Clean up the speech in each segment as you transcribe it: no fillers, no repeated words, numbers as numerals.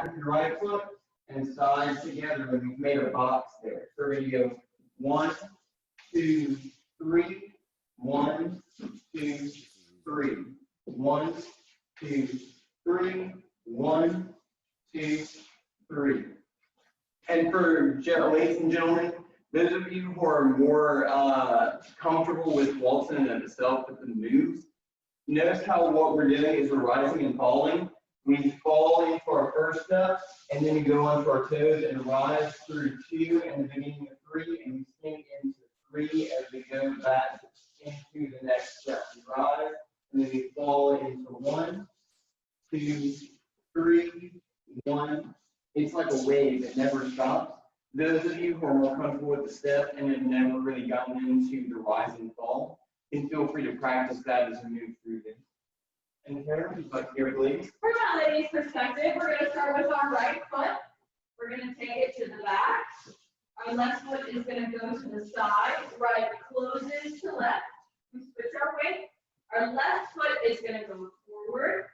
with your right foot and side together, and we've made a box there. So we're going to go 1, 2, 3, 1, 2, 3, 1, 2, 3, 1, 2, 3. And for ladies and gentlemen, those of you who are more comfortable with waltzing in itself with the moves, notice how what we're doing is we're rising and falling. We fall into our first step, and then we go onto our toes and rise through 2 and the beginning of 3, and we sink into 3 as we go back into the next step. We rise, and then we fall into 1, 2, 3, 1. It's like a wave that never stops. Those of you who are more comfortable with the step and have never really gotten into the rise and fall, can feel free to practice that as we move through this. And Karen, would you like to hear it, please? From a lady's perspective, we're going to start with our right foot. We're going to take it to the back. Our left foot is going to go to the side. Right closes to left. We switch our weight. Our left foot is going to go forward.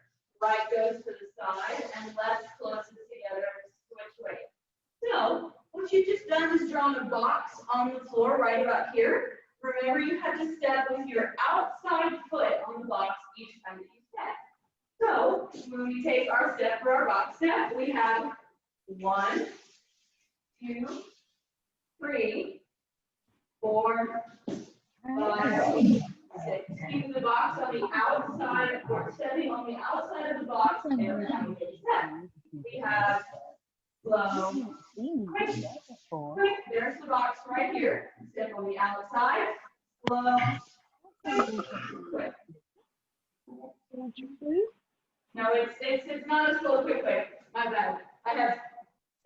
Right goes to the side, and left closes together and switch weight. So, what you've just done is drawn a box on the floor right about here. Remember, you have to step with your outside foot on the box each time that you step. So, when we take our step for our box step, we have 1, 2, 3, 4, 5, 6. Keeping the box on the outside, or stepping on the outside of the box every time we step. We have slow, quick, there's the box right here. Step on the outside, slow, quick. No, it's not a slow, quick. My bad. I have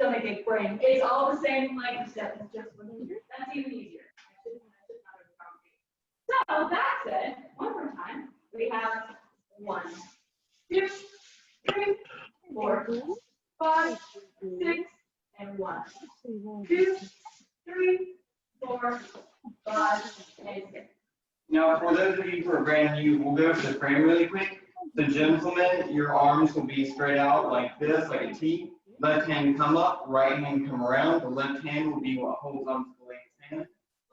stomachache brain. It's all the same length step. It's just one easier. That's even easier. So that said, one more time, we have 1, 2, 3, 4, 5, 6, and 1, 2, 3, 4, 5, and 6. Now, for those of you who are brand new, we'll go over the frame really quick. So, gentlemen, your arms will be straight out like this, like a T. Left hand come up, right hand come around. The left hand will be what holds on to the lady's hand.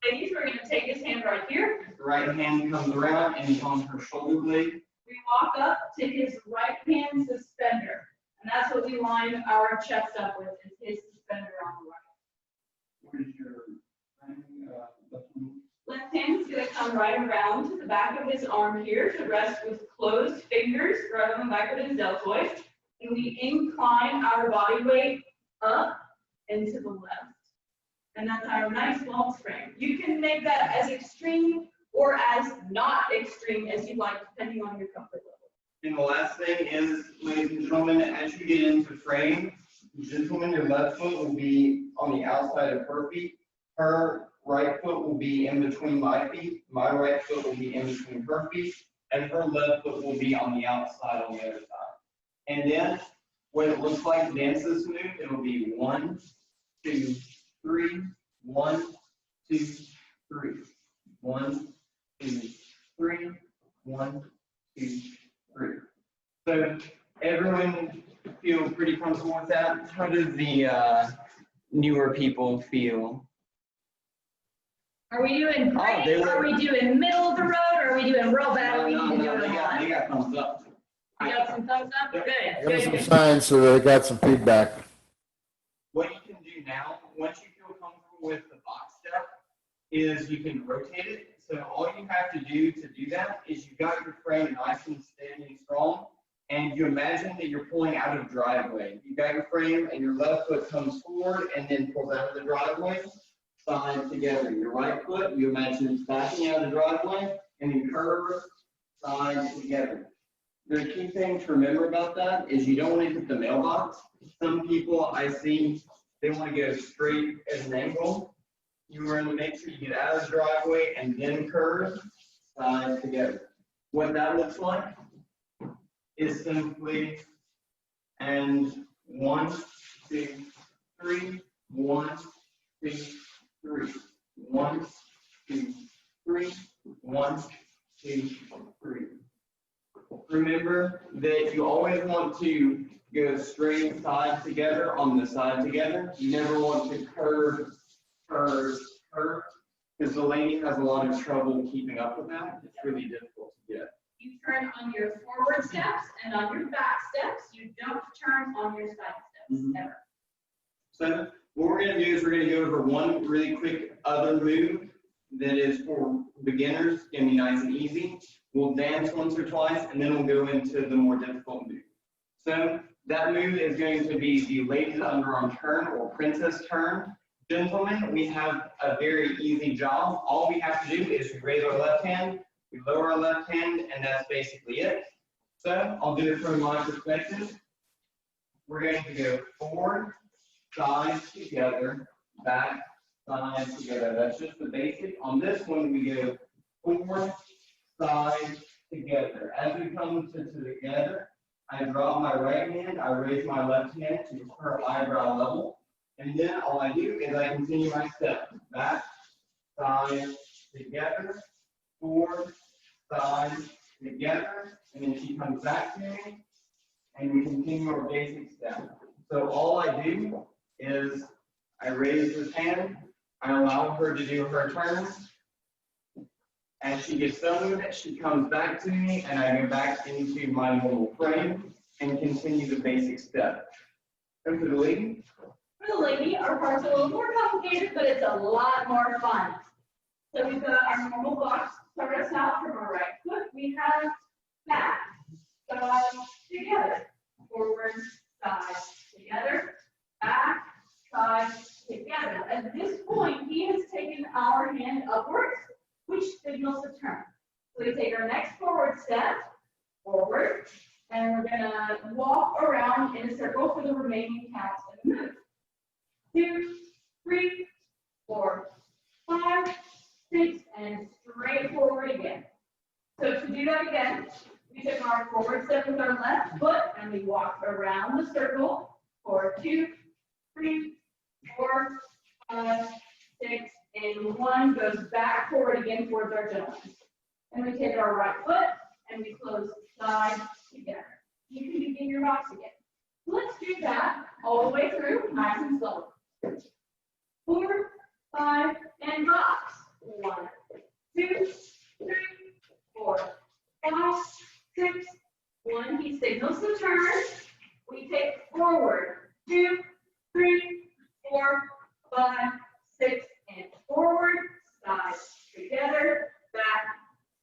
Ladies, we're going to take his hand right here. The right hand comes around and is on her shoulder blade. We walk up to his right hand suspender. And that's what we line our chest up with, is his suspender on the right. What is your left hand? Left hand is going to come right around to the back of his arm here to rest with closed fingers right on the back of his deltoid. And we incline our body weight up and to the left. And that's our nice waltz frame. You can make that as extreme or as not extreme as you like, depending on your comfort level. And the last thing is, ladies and gentlemen, as you get into frame, gentlemen, your left foot will be on the outside of her feet. Her right foot will be in between my feet. My right foot will be in between her feet. And her left foot will be on the outside on the other side. And then, what it looks like to dance this move, it will be 1, 2, 3, 1, 2, 3, 1, 2, 3, 1, 2, 3. So everyone feel pretty comfortable with that? How do the newer people feel? Are we doing great? Are we doing middle of the road? Or are we doing real bad? We need to do it a They got thumbs up. You got some thumbs up? Good. Give them some signs so they got some feedback. What you can do now, once you feel comfortable with the box step, is you can rotate it. So all you have to do that is you got your frame nice and steady and strong, and you imagine that you're pulling out of driveway. You got your frame and your left foot comes forward and then pulls out of the driveway, side together. Your right foot, you imagine it's backing out of the driveway, and then curve, side together. The key thing to remember about that is you don't want to hit the mailbox. Some people I see, they want to go straight at an angle. You want to make sure you get out of the driveway and then curve, side together. What that looks like is simply, and 1, 2, 3, 1, 2, 3, 1, 2, 3, 1, 2, 3. Remember that you always want to go straight side together on the side together. You never want to curve, curve, curve, because the lady has a lot of trouble keeping up with that. It's really difficult to get. You turn on your forward steps and on your back steps. You don't turn on your side steps ever. So what we're going to do is we're going to go over one really quick other move that is for beginners. It's going to be nice and easy. We'll dance once or twice, and then we'll go into the more difficult move. So that move is going to be the ladies underarm turn or princess turn. Gentlemen, we have a very easy job. All we have to do is we raise our left hand, we lower our left hand, and that's basically it. So I'll do it from my perspective. We're going to go forward, side together, back, side together. That's just the basic. On this one, we go forward, side together. As we come to together, I drop my right hand, I raise my left hand to her eyebrow level, and then all I do is I continue my step. Back, side, together, forward, side, together, and then she comes back to me, and we continue our basic step. So all I do is I raise this hand, I allow her to do her turn. As she gets done with it, she comes back to me, and I go back into my normal frame and continue the basic step. And for the lady? For the lady, our part's a little more complicated, but it's a lot more fun. So we've got our normal box. Start us out from our right foot. We have back, side, together. Forward, side, together. Back, side, together. At this point, he has taken our hand upwards, which signals a turn. So we take our next forward step, forward, and we're gonna walk around in a circle for the remaining counts in the move. 2, 3, 4, 5, 6, and straight forward again. So to do that again, we took our forward step with our left foot and we walked around the circle for 2, 3, 4, 5, 6, and 1 goes back forward again towards our gentleman. And we take our right foot and we close side together. You can begin your box again. Let's do that all the way through, nice and slow. 4, 5, and box. 1, 2, 3, 4, 5, 6, 1. He signals the turn. We take forward. 2, 3, 4, 5, 6, and forward, side together, back,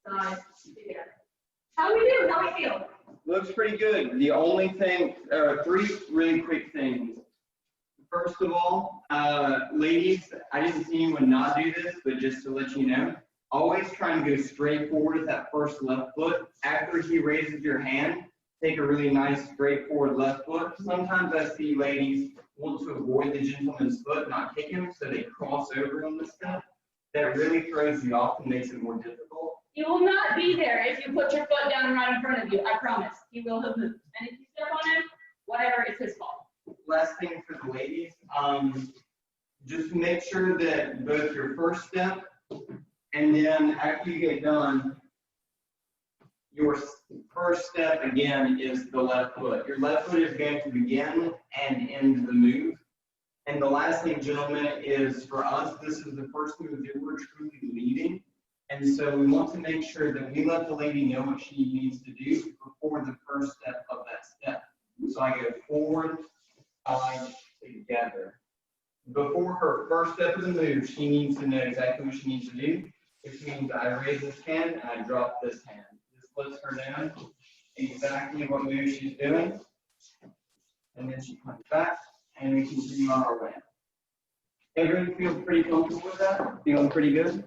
side together. How do we do? How do we feel? Looks pretty good. The only thing, 3 really quick things. First of all, ladies, I didn't see anyone not do this, but just to let you know, always try and go straight forward with that first left foot. After he raises your hand, take a really nice straightforward left foot. Sometimes I see ladies want to avoid the gentleman's foot, not kick him, so they cross over on the step. That really throws you off and makes it more difficult. He will not be there if you put your foot down right in front of you. I promise. He will have moved. And if you step on him, whatever, it's his fault. Last thing for the ladies, just make sure that both your first step and then after you get done, your first step again is the left foot. Your left foot is going to begin and end the move. And the last thing, gentlemen, is for us, this is the first move that we're truly leading. And so we want to make sure that we let the lady know what she needs to do before the first step of that step. So I go forward, side, together. Before her first step of the move, she needs to know exactly what she needs to do, which means I raise this hand and I drop this hand. This lets her know exactly what move she's doing. And then she comes back and we continue on our way. Everyone feel pretty comfortable with that? Feeling pretty good?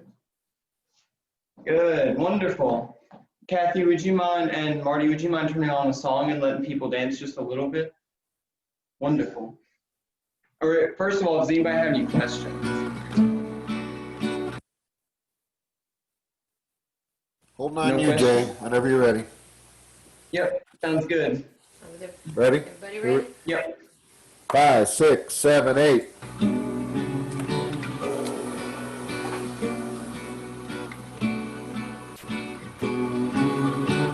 Good, wonderful. Kathy, would you mind, and Marty, would you mind turning on a song and letting people dance just a little bit? Wonderful. All right, first of all, does anybody have any questions? Holding on No you, question? Jay, whenever you're ready. Yep, sounds good. Ready? Everybody ready? Yep. 5, 6, 7, 8.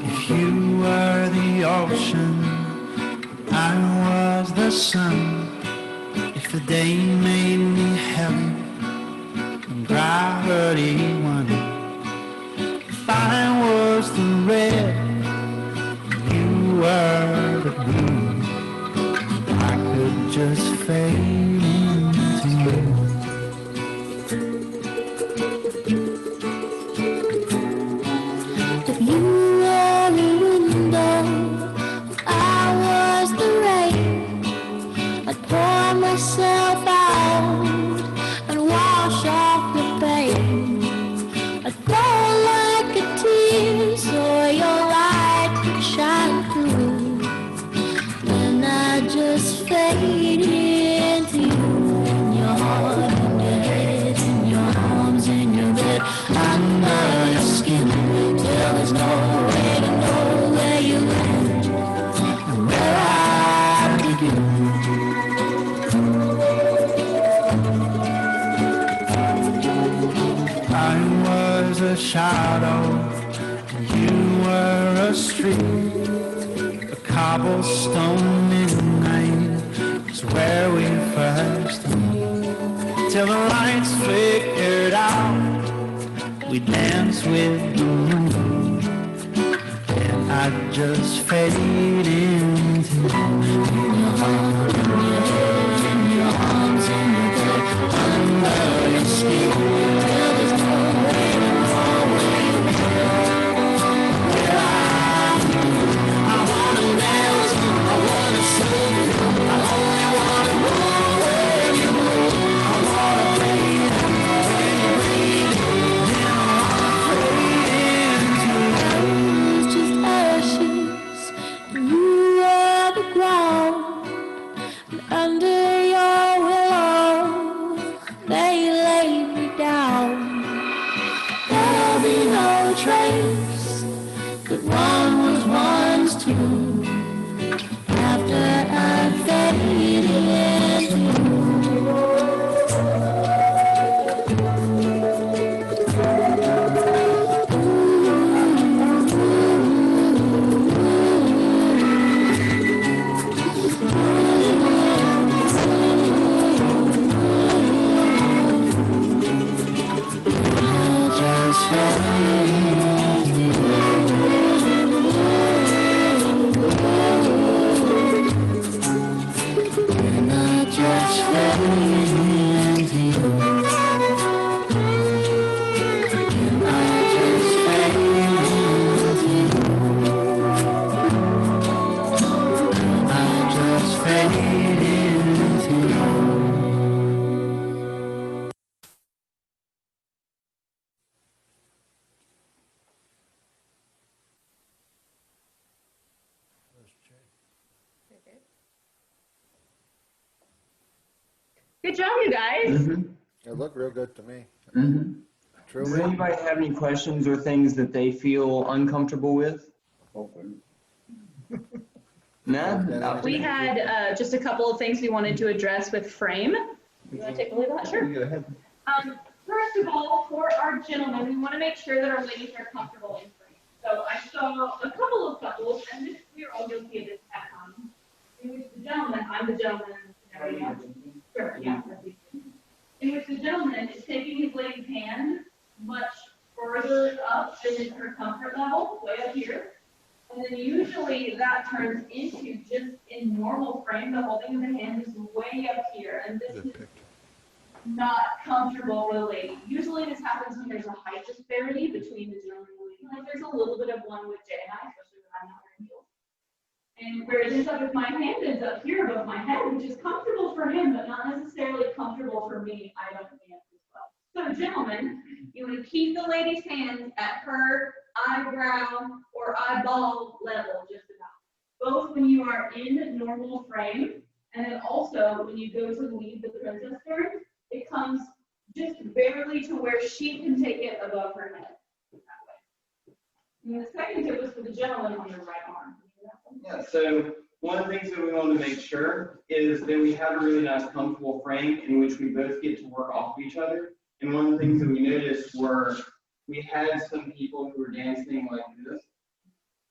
If you were the ocean, I the sun, if the day made me heavy and gravity won, if I was the red, you were the blue, I could just fade into you. If you were the window, I was the rain, I'd pour myself out and wash off the pain. I'd fall like a tear so your light could shine through. Then I just fade into you, in your heart, in your head, in your arms, in your bed, under your skin, till there's no way to know where you end and where I begin. I was a shadow, you were a street, a cobblestone midnight is where we first met. Till the lights flickered out, we danced with the moon, and I just faded into you. In your heart, in your head, in your arms, in your bed, under your skin, till there's no way to know where you are. Where I wanna dance, I wanna sing, I only wanna know where you are. I wanna breathe, when you breathe, then I wanna fade into you. I was just ashes, and you were the ground. And under your willow, they laid me down. There'll be no trace that one was once two, after I faded into you. Just fade into you. And I just fade into you. And I just fade into you. And I just fade into you. Good job, you guys. It looked real good to me. Does Truly. anybody have any questions or things that they feel uncomfortable with? No? We had just a couple of things we wanted to address with frame. You want to take a look at that? Sure. Go ahead. First of all, for our gentlemen, we want to make sure that our ladies are comfortable in frame. So I saw a couple of couples, and this, we are all guilty of this at times, in which the gentleman, I'm the gentleman, sure, yeah, in which the gentleman is taking his lady's hand much further up than is her comfort level, way up here. And then usually that turns into just in normal frame, the holding of the hand is way up here, and this is not comfortable for the lady. Usually this happens when there's a height disparity between the gentleman and the lady. Like there's a little bit of one with Jay and I, especially when I'm not wearing heels. And whereas this up with my hand is up here above my head, which is comfortable for him, but not necessarily comfortable for me. I don't dance as well. So gentlemen, you want to keep the lady's hands at her eyebrow or eyeball level, just about. Both when you are in normal frame, and then also when you go to lead the princess turn, it comes just barely to where she can take it above her head. That way. And the second tip was for the gentleman on your right arm. Yeah, so one of the things that we want to make sure is that we have a really nice comfortable frame in which we both get to work off of each other. And one of the things that we noticed were we had some people who were dancing like this.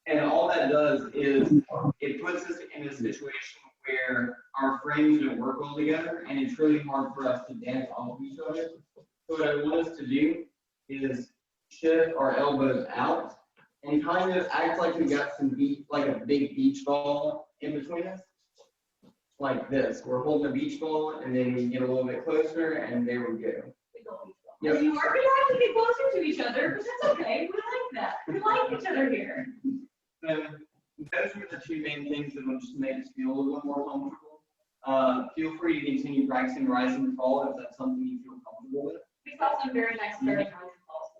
And all that does is it puts us in a situation where our frames don't work well together, and it's really hard for us to dance off of each other. So what I want us to do is shift our elbows out and kind of act like we got some like a big beach ball in between us. Like this. We're holding a beach ball, and then we get a little bit closer, and there we go. Yep. You are going to have to get closer to each other, but that's okay. We like that. We like each other here. So those are the two main things that will just make us feel a little bit more comfortable. Feel free to continue practicing rise and fall if that's something you feel comfortable with. We saw some very nice starting rise and falls.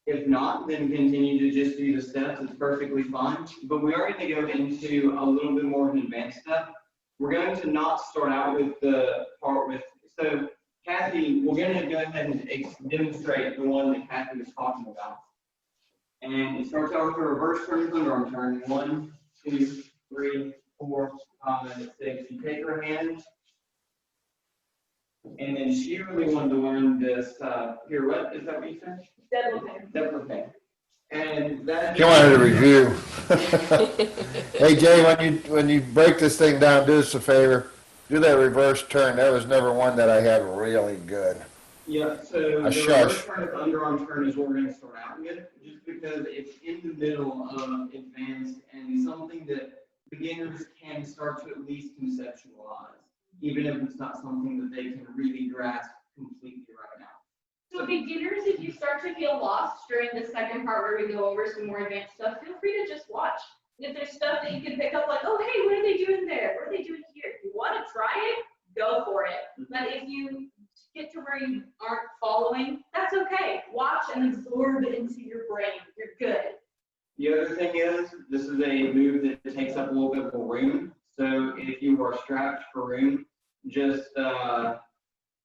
If not, then continue to just do the steps. It's perfectly fine. But we are going to go into a little bit more of an advanced step. We're going to not start out with the part with, so Kathy, we're going to go ahead and demonstrate the one that Kathy was talking about. And it starts out with a reverse turn underarm turn. 1, 2, 3, 4, 5, 6. You take her hand, and then she really wanted to learn this pirouette. Is that what you said? Double pin. And that. He wanted a review. Hey Jay, when you break this thing down, do us a favor. Do that reverse turn. That was never one that I had really good. Yeah, so the reverse turn of underarm turn is what we're going to start out with, just because it's in the middle of advanced and something that beginners can start to at least conceptualize, even if it's not something that they can really grasp completely right now. So beginners, if you start to feel lost during the second part where we go over some more advanced stuff, feel free to just watch. If there's stuff that you can pick up, like, oh, hey, what are they doing there? What are they doing here? If you want to try it, go for it. But if you get to where you aren't following, that's okay. Watch and absorb it into your brain. You're good. The other thing is, this is a move that takes up a little bit more room. So if you are strapped for room, just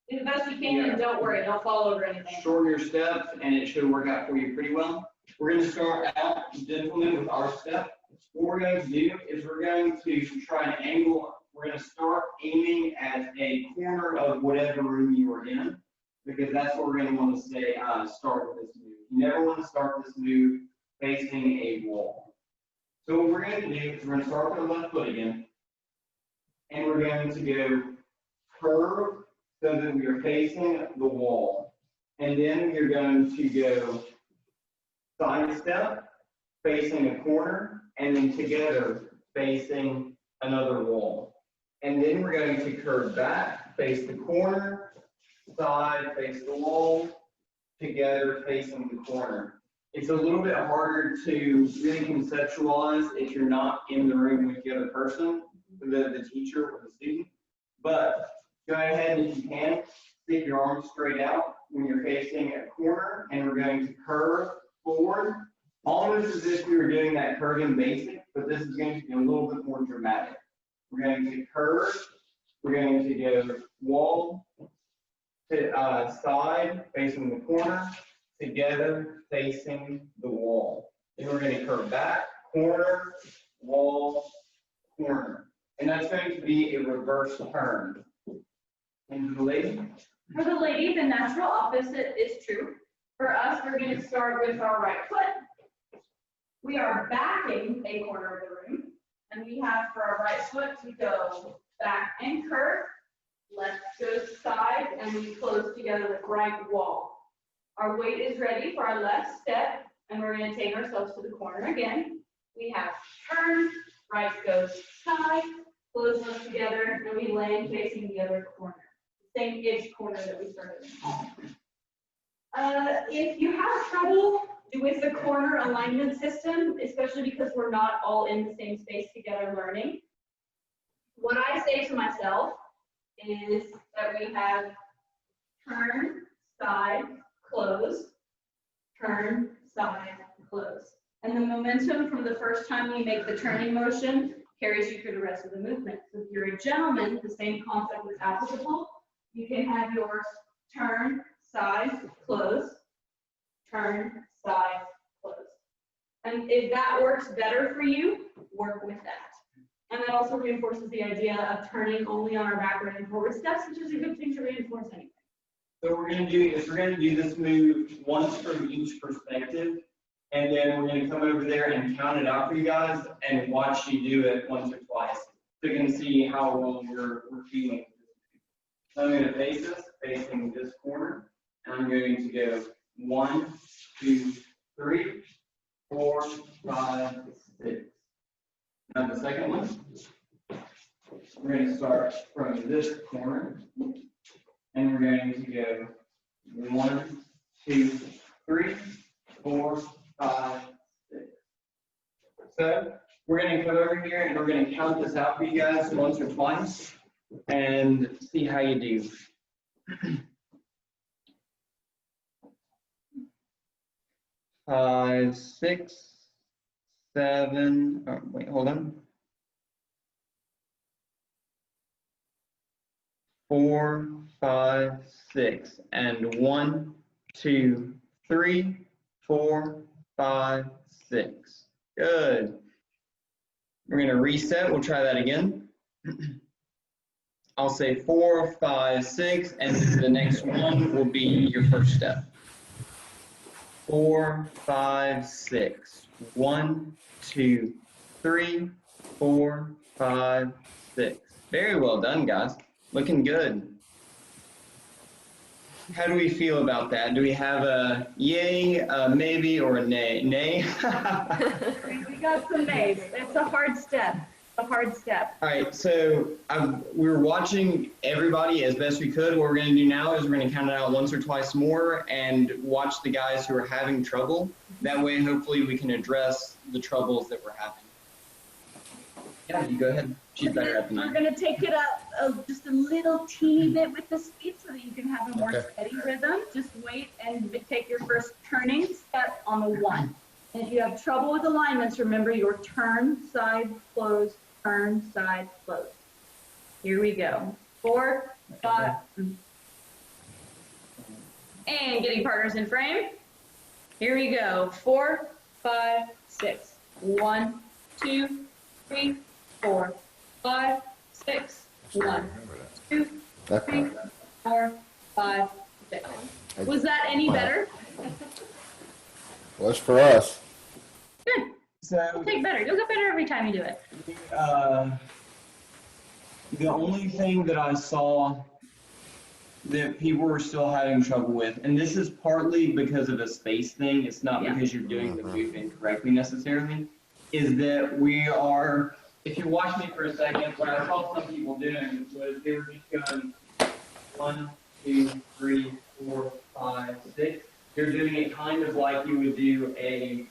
do the best you can, and don't worry, don't fall over anything. Shorten your steps, and it should work out for you pretty well. We're going to start out gentlemen with our step. What we're going to do is we're going to try an angle. We're going to start aiming at a corner of whatever room you are in, because that's what we're going to want to say, start with this move. You never want to start this move facing a wall. So what we're going to do is we're going to start with our left foot again, and we're going to go curve so that we are facing the wall. And then we're going to go side step, facing a corner, and then together facing another wall. And then we're going to curve back, face the corner, side, face the wall, together facing the corner. It's a little bit harder to really conceptualize if you're not in the room with the other person, the teacher or the student. But go ahead, if you can, stick your arms straight out when you're facing a corner, and we're going to curve forward, almost as if we were doing that curving basic, but this is going to be a little bit more dramatic. We're going to curve, we're going to go wall to side, facing the corner, together, facing the wall. Then we're going to curve back, corner, wall, corner. And that's going to be a reverse turn. And the lady? For the lady, the natural opposite is true. For us, we're going to start with our right foot. We are backing a corner of the room, and we have for our right foot to go back and curve, left goes side, and we close together with right wall. Our weight is ready for our left step, and we're going to take ourselves to the corner again. We have turn, right goes side, close them together, and we land facing the other corner. Same-ish corner that we started in. If you have trouble with the corner alignment system, especially because we're not all in the same space together learning, what I say to myself is that we have turn, side, close, turn, side, close. And the momentum from the first time we make the turning motion carries you through the rest of the movement. So if you're a gentleman, the same concept is applicable. You can have yours turn, side, close, turn, side, close. And if that works better for you, work with that. And that also reinforces the idea of turning only on our backward and forward steps, which is a good thing to reinforce anyway. So what we're going to do is we're going to do this move once from each perspective, and then we're going to come over there and count it out for you guys and watch you do it once or twice. so you can see how well we're feeling. So I'm going to face us, facing this corner, and I'm going to go 1, 2, 3, 4, 5, 6. Now the second one, we're going to start from this corner, and we're going to go 1, 2, 3, 4, 5, 6. So we're going to come over here and we're going to count this out for you guys once or twice and see how you do. 5, 6, 7. Oh, wait, hold on. 4, 5, 6, and 1, 2, 3, 4, 5, 6. Good. We're going to reset. We'll try that again. I'll say 4, 5, 6, and the next one will be your first step. 4, 5, 6. 1, 2, 3, 4, 5, 6. Very well done, guys. Looking good. How do we feel about that? Do we have a yay, a maybe, or a nay? Nay? We got some nays. It's a hard step. A hard step. All right, so we were watching everybody as best we could. What we're going to do now is we're going to count it out once or twice more and watch the guys who are having trouble. That way, hopefully, we can address the troubles that we're having. Yeah, you go ahead. She's better at the We're night. going to take it up just a little teeny bit with the speed so that you can have a more steady rhythm. Just wait and take your first turning step on the 1. And if you have trouble with alignments, remember your turn, side, close, turn, side, close. Here we go. 4, 5, and getting partners in frame. Here we go. 4, 5, 6. 1, 2, 3, 4, 5, 6. 1, 2, 3, 4, 5, 6. Was that any better? Was for us. Good. So, You'll take better. You'll get better every time you do it. the only thing that I saw that people were still having trouble with, and this is partly because of a space thing, it's not because you're doing the move incorrectly necessarily, is that we are, if you watch me for a second, what I saw some people doing was they were just going 1, 2, 3, 4, 5, 6. They're doing it kind of like you would do a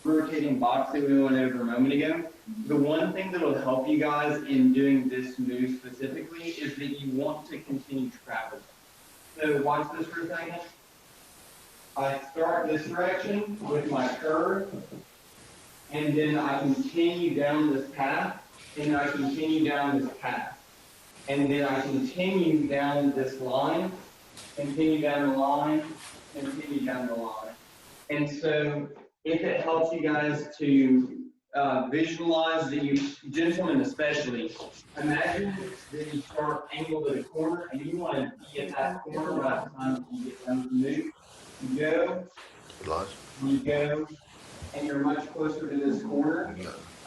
rotating box that we went over a moment ago. The one thing that will help you guys in doing this move specifically is that you want to continue traveling. So watch this for a second. I start this direction with my curve, and then I continue down this path, and I continue down this path. And then I continue down this line, continue down the line, continue down the line. And so if it helps you guys to visualize that you, gentlemen especially, imagine that you start angled at a corner and you want to be at that corner by the time you get done to move. You go, and you're much closer to this corner.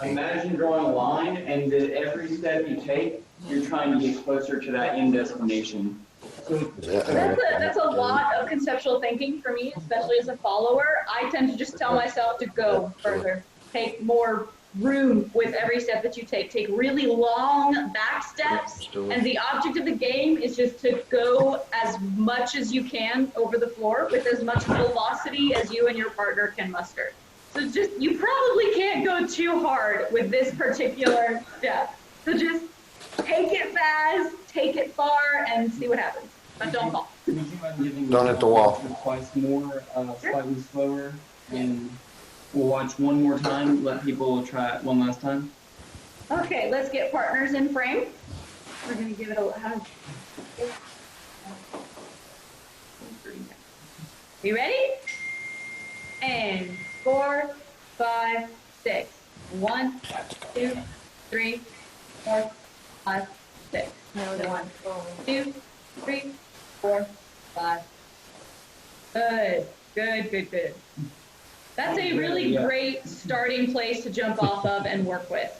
Imagine drawing a line and that every step you take, you're trying to get closer to that end destination. That's a lot of conceptual thinking for me, especially as a follower. I tend to just tell myself to go further, take more room with every step that you take. Take really long back steps, and the object of the game is just to go as much as you can over the floor with as much velocity as you and your partner can muster. So just, you probably can't go too hard with this particular step. So just take it fast, take it far, and see what happens. But don't fall. Don't hit the wall. Twice more, slightly slower, and we'll watch one more time. Let people try it one last time. Okay, let's get partners in frame. We're gonna give it a. You ready? And 4, 5, 6. 1, 2, 3, 4, 5, 6. 1, 2, 3, 4, 5. Good, good, good, good. That's a really great starting place to jump off of and work with.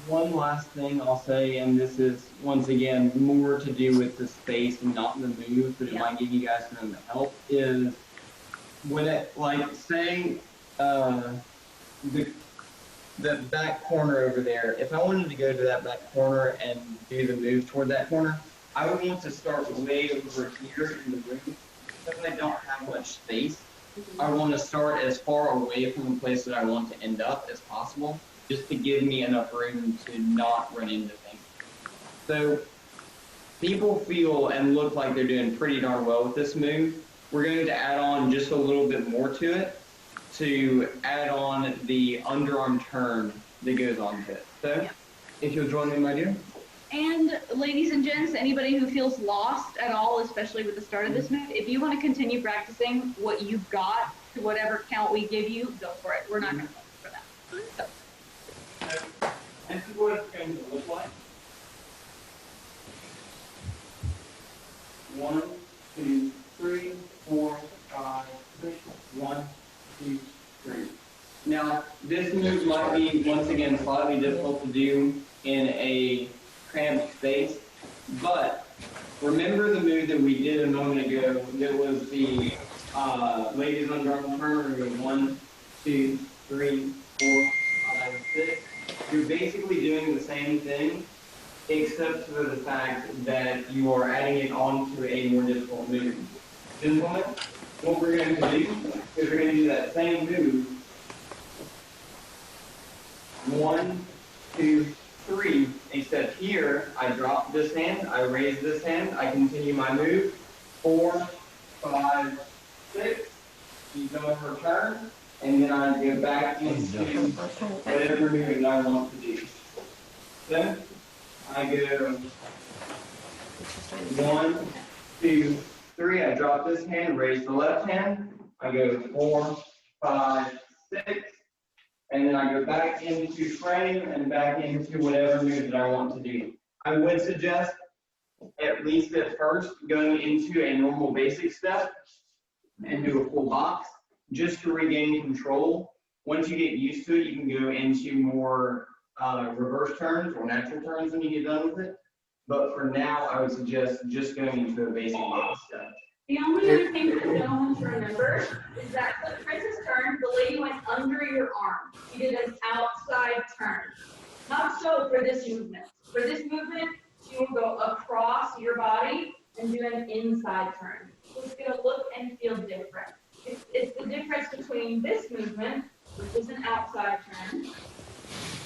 One last thing I'll say, and this is, once again, more to do with the space and not the move, but it might give you guys some help, is when it, like, say, the back corner over there, if I wanted to go to that back corner and do the move toward that corner, I would want to start way over here in the room, because I don't have much space. I want to start as far away from the place that I want to end up as possible, just to give me enough room to not run into things. So people feel and look like they're doing pretty darn well with this move. We're going to add on just a little bit more to it, to add on the underarm turn that goes on to it. So if you'll join me, my dear. And ladies and gents, anybody who feels lost at all, especially with the start of this move, if you want to continue practicing what you've got to whatever count we give you, go for it. We're not going to look for that. So. This is what it's going to look like. 1, 2, 3, 4, 5, 6. 1, 2, 3. Now, this move might be, once again, slightly difficult to do in a cramped space, but remember the move that we did a moment ago that was the ladies underarm turn, where we go 1, 2, 3, 4, 5, 6. You're basically doing the same thing, except for the fact that you are adding it on to a more difficult move. Gentlemen, what we're going to do is we're going to do that same move. 1, 2, 3, except here, I drop this hand, I raise this hand, I continue my move. 4, 5, 6, keep going for a turn, and then I go back into whatever movement I want to do. Then I go 1, 2, 3, I drop this hand, raise the left hand, I go 4, 5, 6, and then I go back into frame and back into whatever move that I want to do. I would suggest, at least at first, going into a normal basic step and do a full box, just to regain control. Once you get used to it, you can go into more reverse turns or natural turns when you get done with it. But for now, I would suggest just going into a basic step. The only other thing that no one should remember is that for the princess turn, the lady went under your arm. You did an outside turn. Not so for this movement. For this movement, she will go across your body and do an inside turn. So it's going to look and feel different. It's the difference between this movement, which is an outside turn,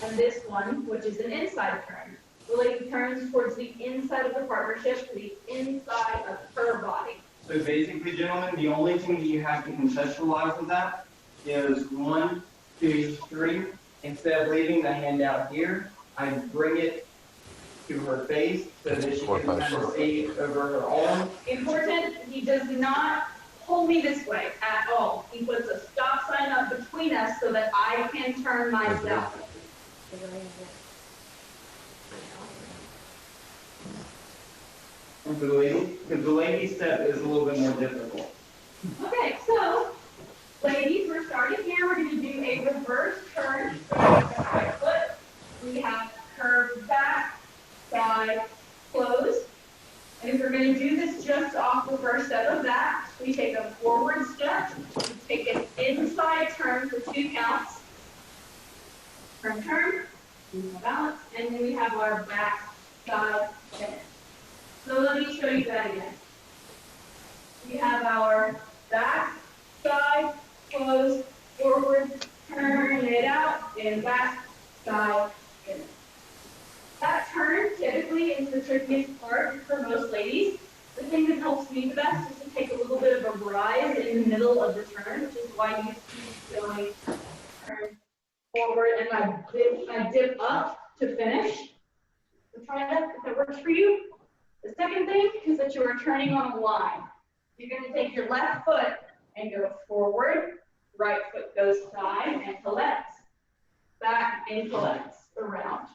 and this one, which is an inside turn. The lady turns towards the inside of the partnership to the inside of her body. So basically, gentlemen, the only thing that you have to conceptualize with that is 1, 2, 3. Instead of leaving the hand out here, I bring it to her face so that she can kind of see over her arm. Important, he does not pull me this way at all. He puts a stop sign up between us so that I can turn myself. And for the lady, because the lady step is a little bit more difficult. Okay, so ladies, we're starting here. We're going to do a reverse turn. So right foot. We have curve back, side, close. And if we're going to do this just off the first step of that, we take a forward step, we take an inside turn for 2 counts. Turn, balance, and then we have our back, side, finish. So let me show you that again. We have our back, side, close, forward, turn it out, and back, side, finish. That turn typically is the trickiest part for most ladies. The thing that helps me the best is to take a little bit of a rise in the middle of the turn, which is why you see going turn forward and I dip up to finish. So try that if that works for you. The second thing is that you are turning on a line. You're going to take your left foot and go forward, right foot goes side and collects, back and collects around.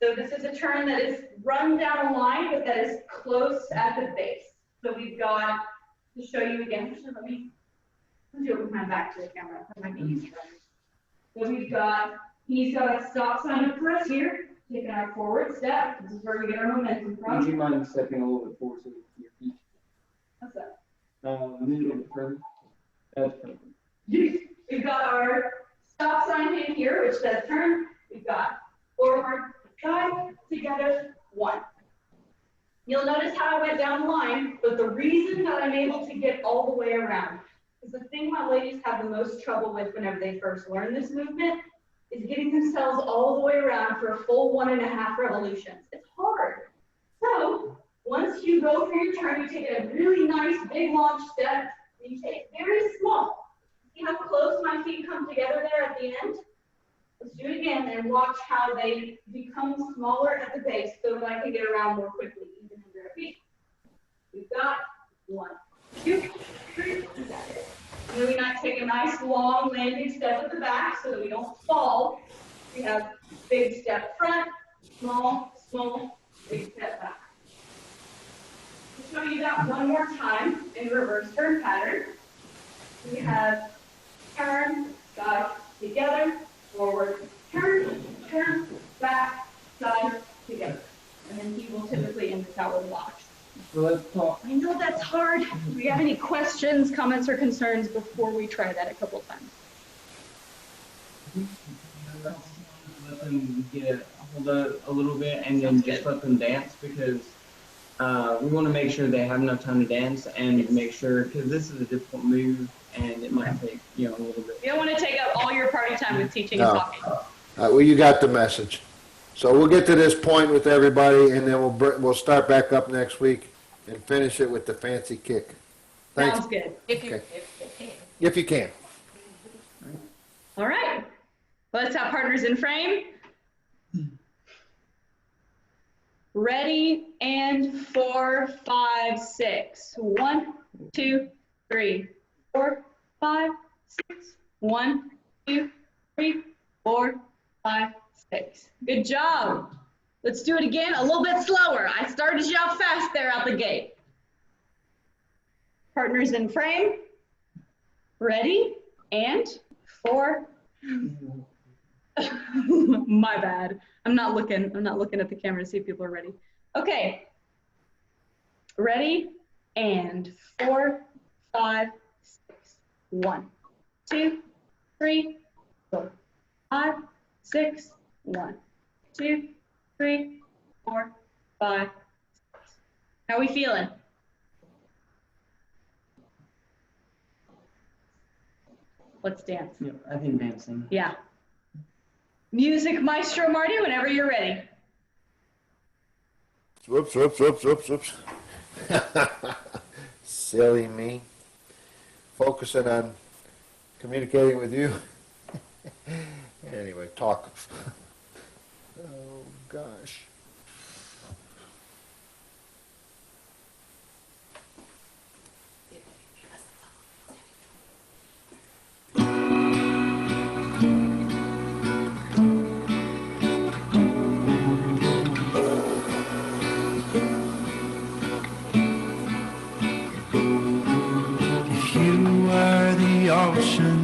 So this is a turn that is run down a line, but that is close at the base. So we've got, to show you again, let me Let's do it with my back to the camera. That might be easier. So he's got a stop sign up for us here, taking our forward step. This is where we get our momentum Would from. you mind stepping a little bit forward so your feet, What's that? a little bit further? That's perfect. We've got our stop sign in here, which says turn. We've got forward, side, together, one. You'll notice how I went down the line, but the reason that I'm able to get all the way around is the thing my ladies have the most trouble with whenever they first learn this movement is getting themselves all the way around for a full 1.5 revolutions. It's hard. So once you go for your turn, you take a really nice big launch step, and you take very small. See how close my feet come together there at the end? Let's do it again and watch how they become smaller at the base so that I can get around more quickly, even in bare feet. We've got 1, 2, 3, and that's it. And then we might take a nice long landing step at the back so that we don't fall. We have big step front, small, small, big step back. To show you that one more time in reverse turn pattern, we have turn, side, together, forward, turn, turn, back, side, together. And then he will typically end this out with a watch. So let's talk. I know that's hard. Do we have any questions, comments, or concerns before we try that a couple times? Let them get hold of a little bit and then just let them dance because we want to make sure they have enough time to dance and make sure, because this is a difficult move and it might take, a little bit. You don't want to take up all your party time with teaching No. and talking. Well, you got the message. So we'll get to this point with everybody, and then we'll start back up next week and finish it with the fancy kick. Thanks. Sounds good. Okay. If you can. All right. Let's have partners in frame. Ready, and 4, 5, 6. 1, 2, 3, 4, 5, 6. 1, 2, 3, 4, 5, 6. Good job. Let's do it again a little bit slower. I started you out fast there out the gate. Partners in frame. Ready, and 4. My bad. I'm not looking at the camera to see if people are ready. Okay. Ready, and 4, 5, 6. 1, 2, 3, 4, 5, 6. 1, 2, 3, 4, 5, 6. How are we feeling? Let's dance. Yeah, I think dancing. Yeah. Music maestro Marty, whenever you're ready. Whoops, whoops, whoops, whoops, whoops. Silly me. Focusing on communicating with you. Anyway, talk. Oh, gosh. If you were the ocean,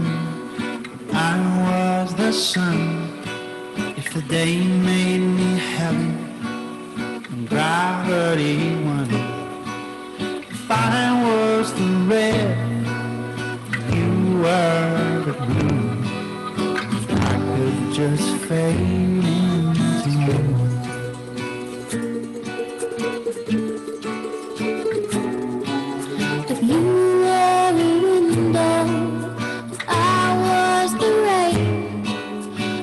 I was the sun. If the day made me heavy and gravity won. If I was the red, you were the blue. If I could just fade into you. If you were the window, I was the rain.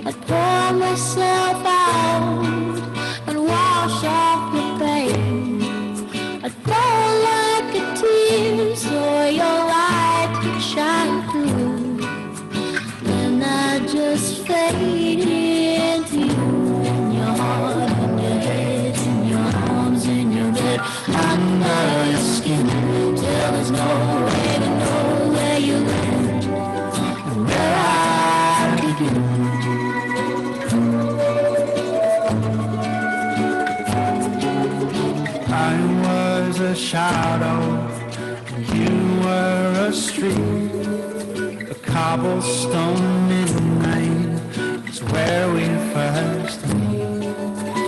I'd pour myself out and wash off the pain. I'd fall like a tear so your light could shine through. Then I'd just fade into you, in your heart, in your head, in your arms, in your bed, under your skin. Till there's no way to know where you land and where I begin. I was a shadow, and you were a a street, a cobblestone midnight is where we first meet.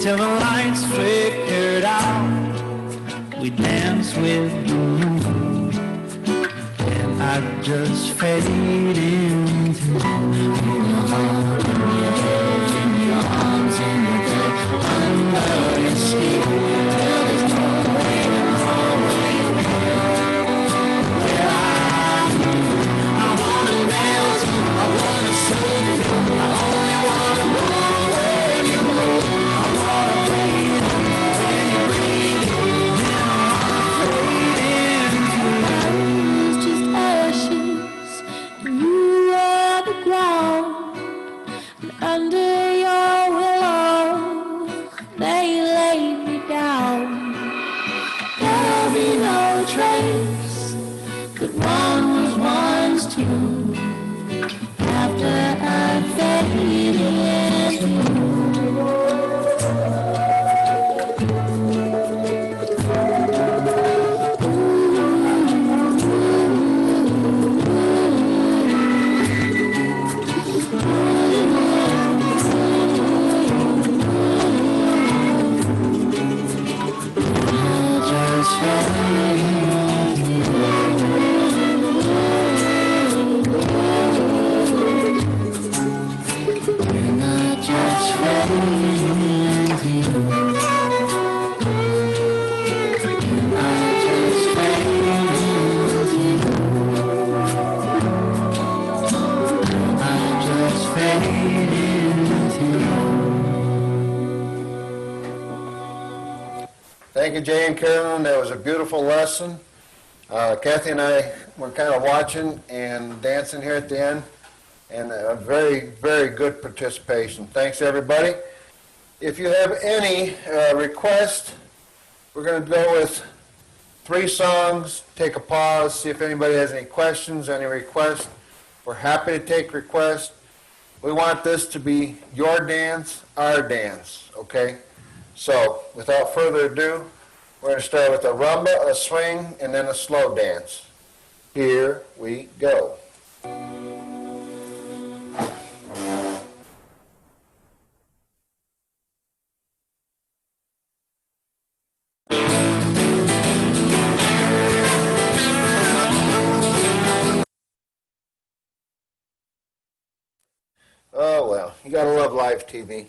Till the lights flickered out, we danced with the moon, and I just fade into your heart, in your head, in your arms, in your bed, under your skin, till there's no way home where you where are you? I wanna dance, I wanna sing, I only wanna move where you move. I wanna breathe when you breathe, then I wanna fade into Just ashes, and you are the ground, and under your willow, they lay me down. There'll be no trace that one was once two, after I faded into just Thank you, Jay and Carolyn. That was a beautiful lesson. Kathy and I were kind of watching and dancing here at the end, and a very, very good participation. Thanks, everybody. If you have any requests, we're going to go with 3 songs, take a pause, see if anybody has any questions, any requests. We're happy to take requests. We want this to be your dance, our dance, okay? So, without further ado, we're going to start with a rumba, a swing, and then a slow dance. Here we go. Oh, well, you gotta love live TV.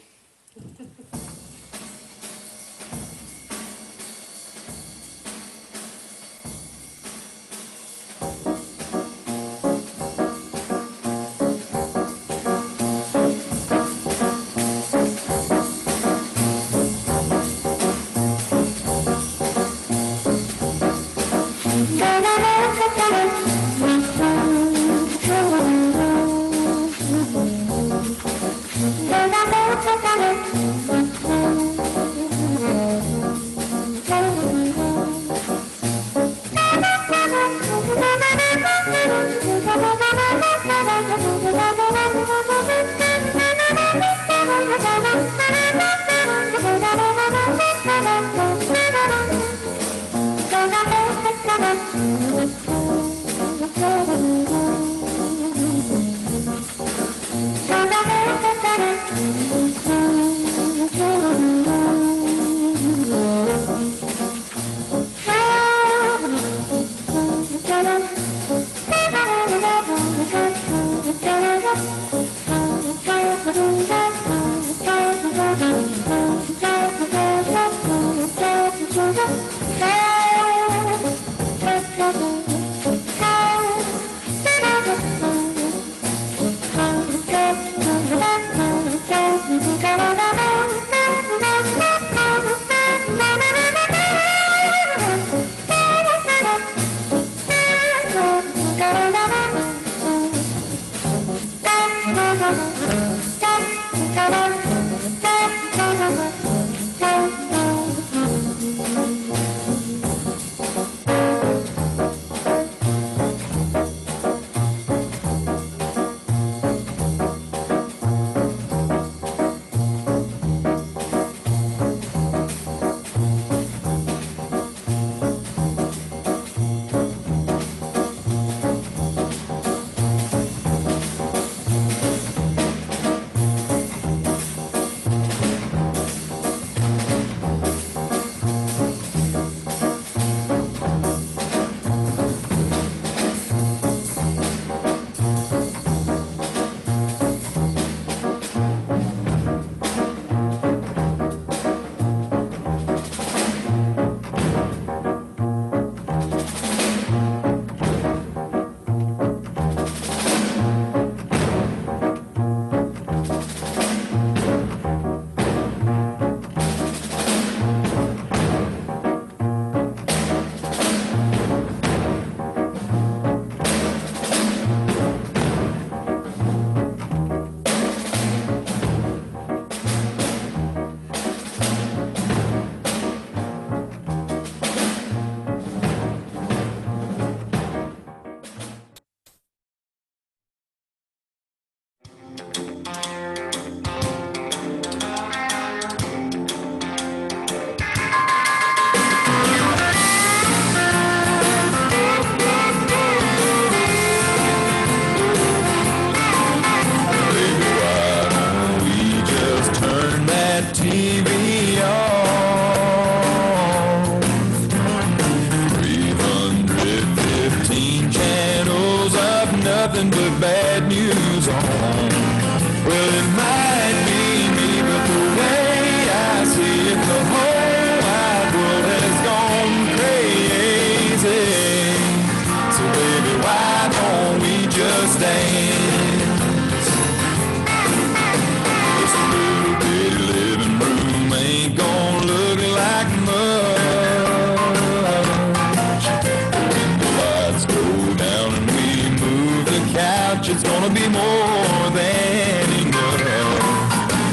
it's gonna be more than enough.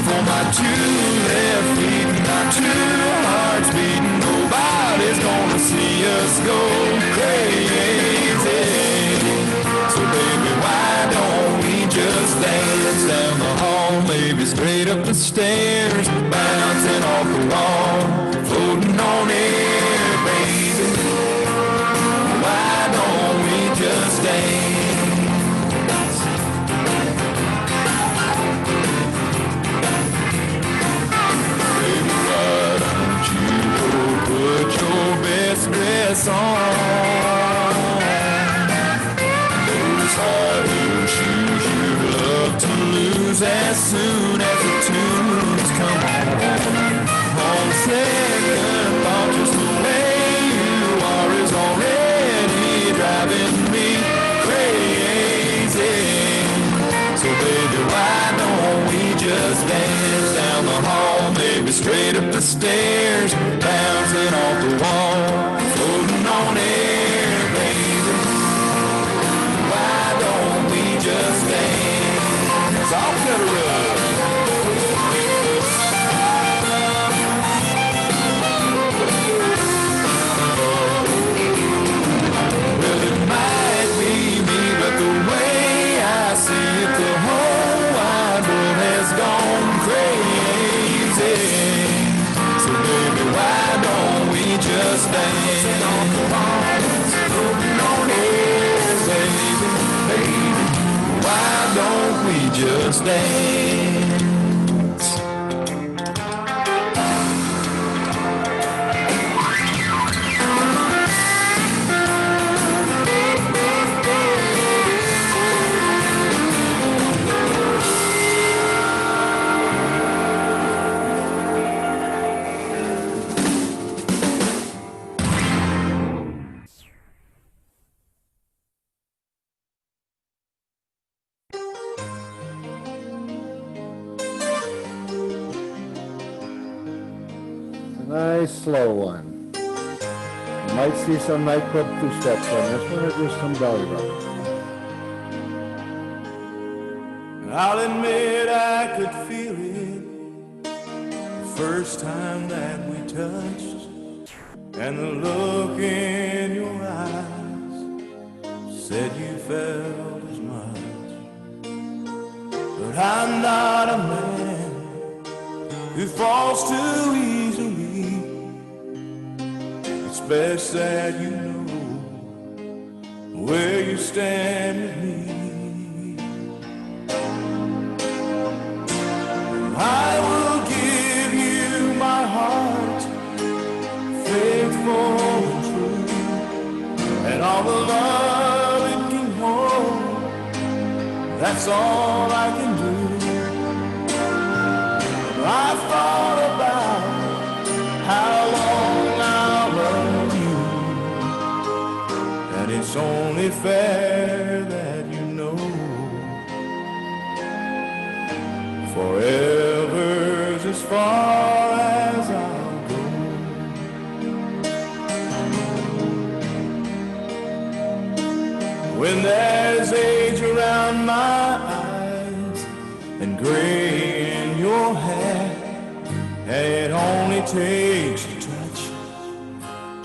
For my two left feet and my two hearts beating, nobody's gonna see us go crazy. So baby, why don't we just dance down the hall, maybe straight up the stairs, bouncing off the wall, floating on air, baby. Why don't we just dance? Baby, why don't you go put your best dress on? Those high heel shoes you love to lose as soon as the tunes come on. On second thought, just the way you are is already driving me crazy. So baby, why don't we just dance down the hall, maybe straight up the stairs, bouncing off the wall, floating on air, baby. Why don't we just dance off the road? Well, it might be me, but the way I see it, the whole wide world has gone crazy. So baby, why don't we just dance on the walls, floating on air, baby, baby. Why don't we just dance? Nice slow one. You might see some nightclub two-steps on this one, or just some belly rub. I'll admit I could feel it the first time that we touched, and the look in your eyes said you felt as much. But I'm not a man who falls too easily. It's best that you know where you stand with me. I will give you my heart, faithful and true, and all the love it can hold. That's all I can do. I've thought about how long I'll love you, and it's only fair that you know forever's as far as I'll go. When there's age around my eyes and gray in your hair, and it only takes a touch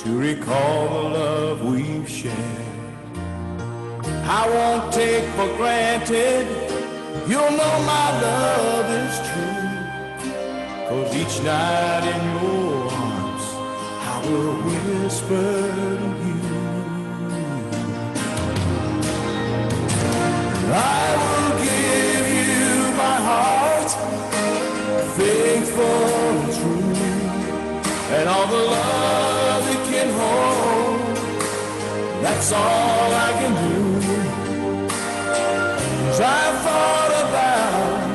to recall the love we've shared, I won't take for granted you'll know my love is true. 'Cause each night in your arms I will whisper to you, I will give you my heart, faithful and true, and all the love it can hold. That's all I can do. 'Cause I've thought about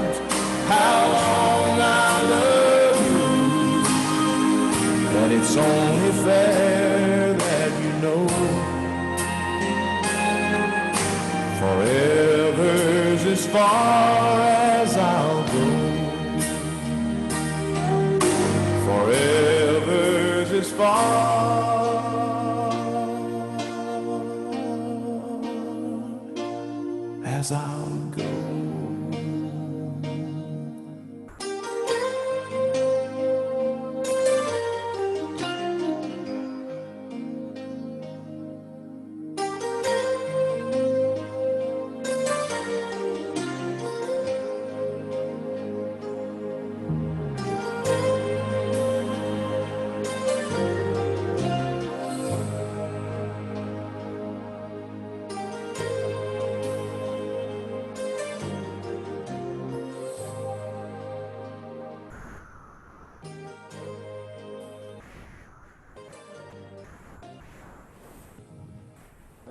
how long I love you, and it's only fair that you know forever's as far as I'll go. Forever's as far as as I'll go.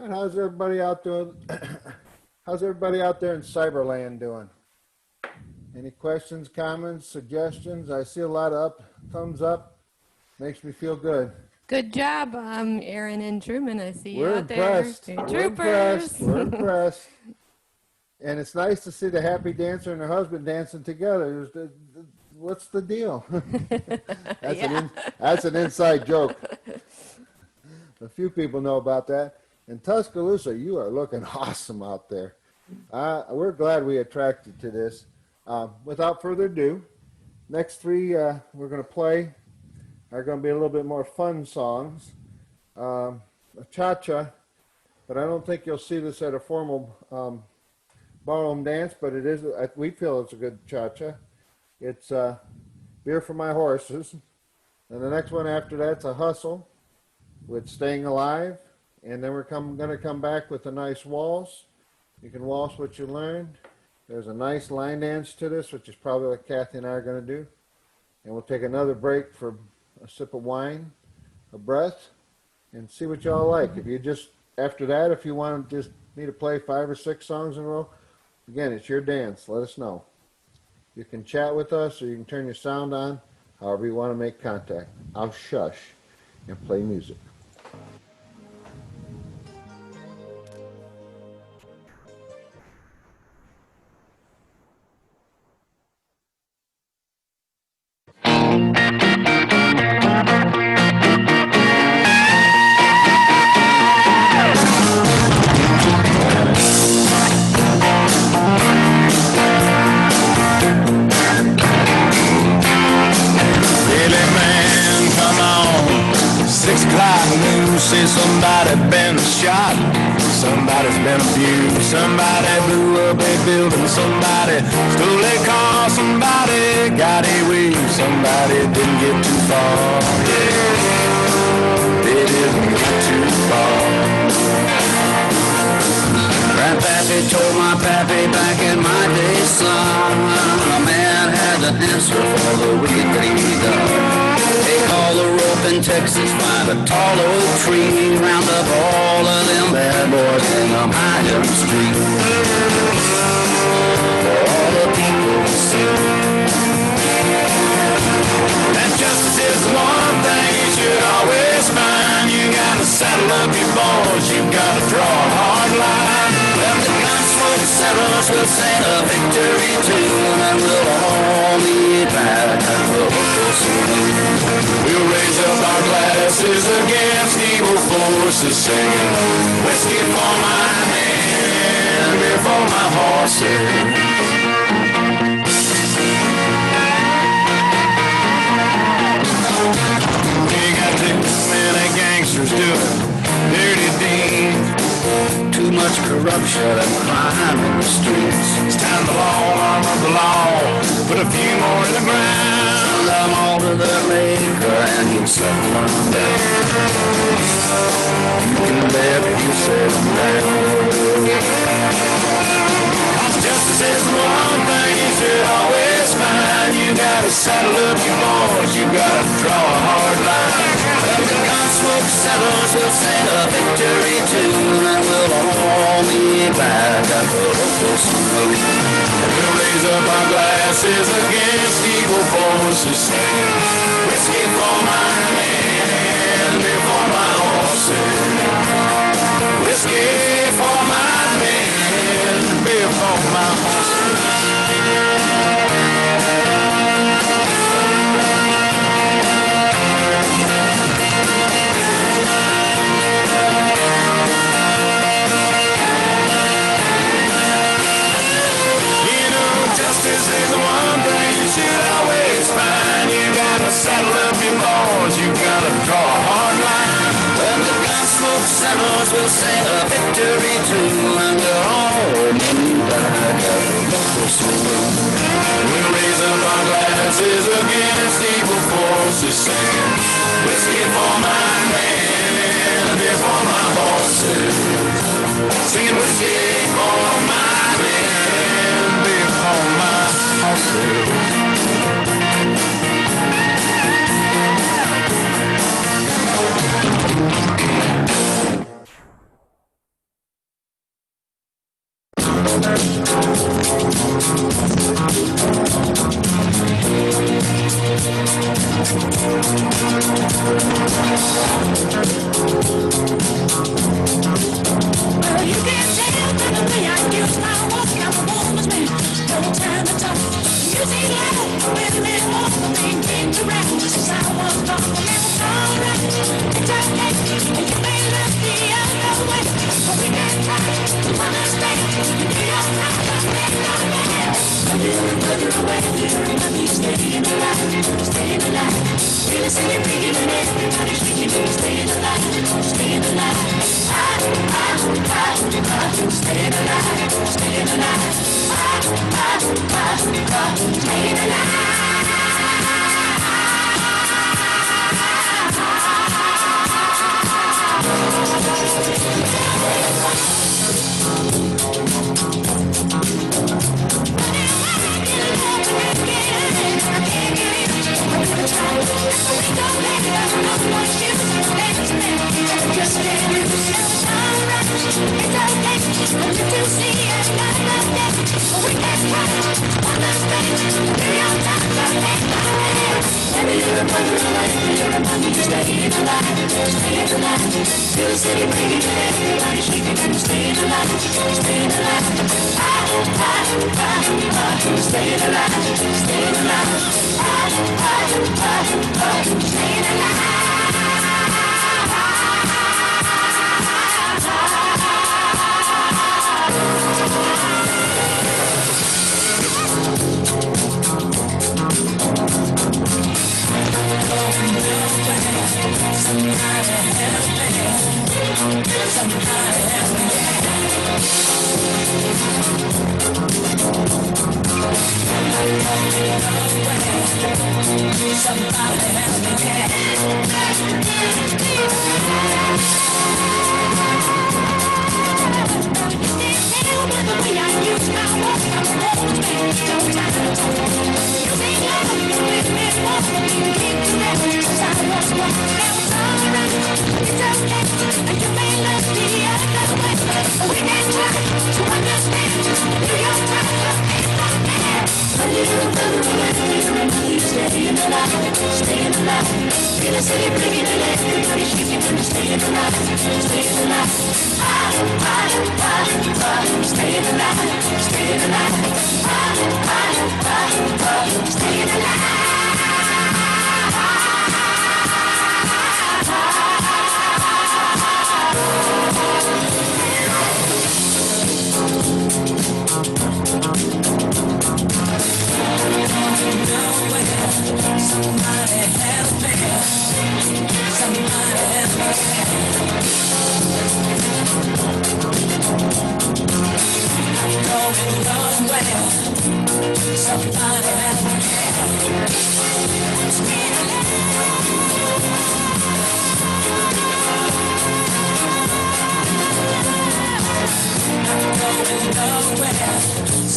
And how's everybody out doing? How's everybody out there in Cyberland doing? Any questions, comments, suggestions? I see a lot of thumbs up. Makes me feel good. Good job, Aaron and Truman. I see you We're out there. impressed. You're We're troopers. impressed. We're impressed. And it's nice to see the happy dancer and her husband dancing together. What's the deal? That's an inside joke. A few people know about that. And Tuscaloosa, you are looking awesome out there. We're glad we attracted to this. Without further ado, next three we're going to play are going to be a little bit more fun songs. A cha-cha, but I don't think you'll see this at a formal ballroom dance, but it is. We feel it's a good cha-cha. It's Beer for My Horses. And the next one after that's a hustle with Staying Alive. And then we're going to come back with a nice waltz. You can waltz what you learned. There's a nice line dance to this, which is probably what Kathy and I are going to do. And we'll take another break for a sip of wine, a breath, and see what y'all like. If you just, after that, if you want to just me to play 5 or 6 songs in a row, again, it's your dance. Let us know. You can chat with us or you can turn your sound on, however you want to make contact. I'll shush and play music. Say somebody been shot, somebody's been abused, somebody blew up a building, somebody stole a car, somebody got away, somebody didn't get too far. Yeah, they didn't get too far. Grandpappy told my pappy back in my day, son, a man had to answer for the wicked thing he done. Take all the rope in Texas, find a tall oak tree, round up all of them bad boys, hang them high in the street. For all the people to see. And justice is the one thing you should always find. You gotta saddle up your balls, you gotta draw a hard line. When the gunsmoke settles, we'll sing a victory tune, and we'll all meet back at the We'll raise up our glasses against evil forces, singing whiskey for my men, beer for my horses. We got too many gangsters doing dirty deeds, too much corruption and crime in the streets. It's time to long arm of the law, put a few more in the ground. I'm all to the maker and he'll settle them down. You can bet he'll settle them down. Cause justice is the one thing you should always find. You gotta saddle up your boys, you gotta draw a hard line. When the gunsmoke settles, we'll sing a victory tune, and we'll all meet back at the local saloon. We'll raise up our glasses against evil forces, singing whiskey for my men, beer for my horses. Whiskey for my men, beer for my horses. settlers will sing a victory tune under all new flag of democracy. We raise up our glasses against evil forces, singing whiskey for my men, beer for my horses. Singing whiskey for my men, beer for my horses. Well, you can tell by the way I use my walk, I'm a woman's man, no time to talk. Music loud, women walk, maintain to rap, since I was born. And it's alright, it's okay, and you may look the other way, but we can try to understand. You don't have to make no man. Further away, staying alive, staying alive. Feel the singing, ringing, and everybody shaking, staying alive, staying alive. Staying alive, staying alive. Staying alive.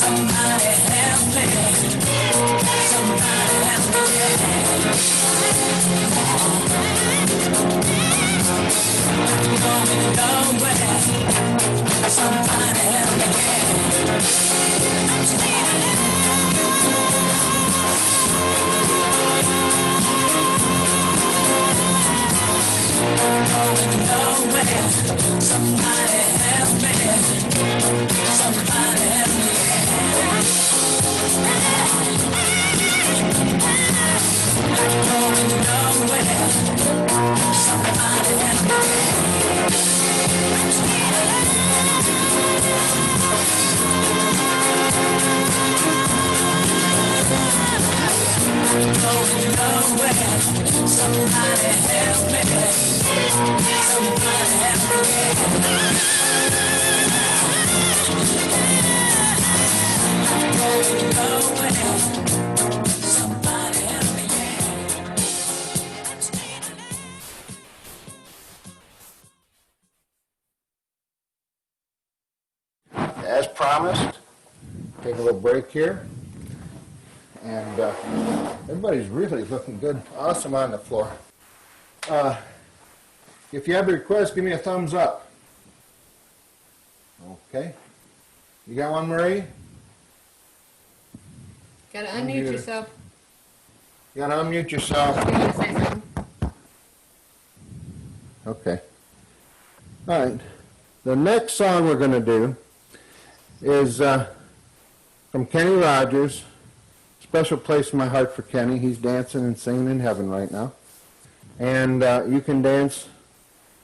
Somebody help me. Somebody help me. promised, take a little break here. And everybody's really looking good. Awesome on the floor. If you have a request, give me a thumbs up. Okay. You got one, Marie? Gotta unmute yourself. You gotta unmute yourself. You wanna say something? Okay. All right. The next song we're going to do is from Kenny Rogers. Special place in my heart for Kenny. He's dancing and singing in heaven right now. And you can dance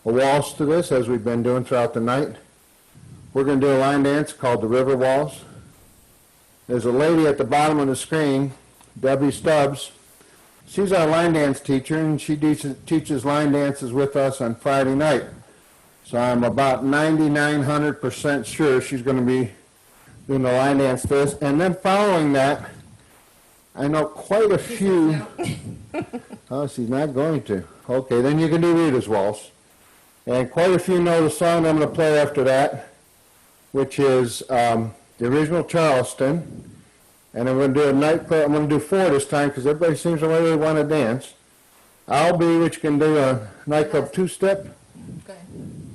a waltz to this, as we've been doing throughout the night. We're going to do a line dance called the River Waltz. There's a lady at the bottom of the screen, Debbie Stubbs. She's our line dance teacher, and she teaches line dances with us on Friday night. So I'm about 9,900% sure she's going to be doing the line dance for us. And then following that, I know quite a few. Oh, she's not going to. Okay, then you can do Rita's Waltz. And quite a few know the song I'm going to play after that, which is the original Charleston. And I'm going to do a nightclub. I'm going to do 4 this time because everybody seems to really want to dance. I'll Be, which can do a nightclub 2-step. Go ahead.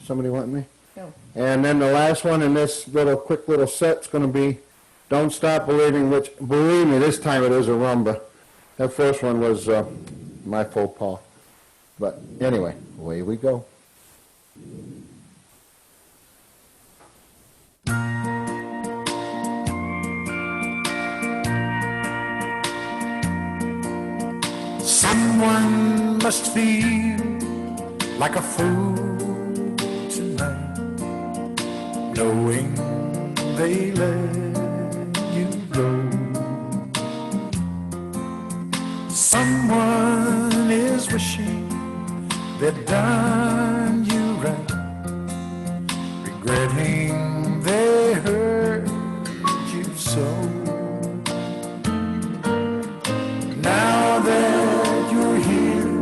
Somebody want me? No. And then the last one in this quick little set is going to be Don't Stop Believing, which, believe me, this time it is a rumba. That first one was my faux pas. But anyway, away we go. Someone must feel like a fool tonight, knowing they let you go. Someone is wishing they'd done you right, regretting they hurt you so. Now that you're here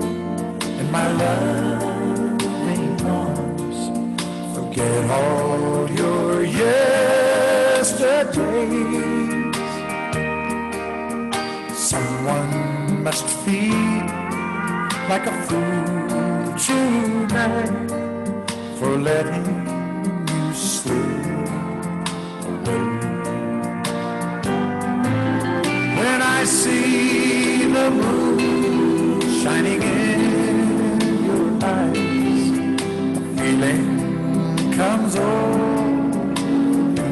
in my loving arms, forget all your yesterdays. Someone must feel like a fool tonight for letting you slip away. When I see the moon shining in your eyes, a feeling comes over me.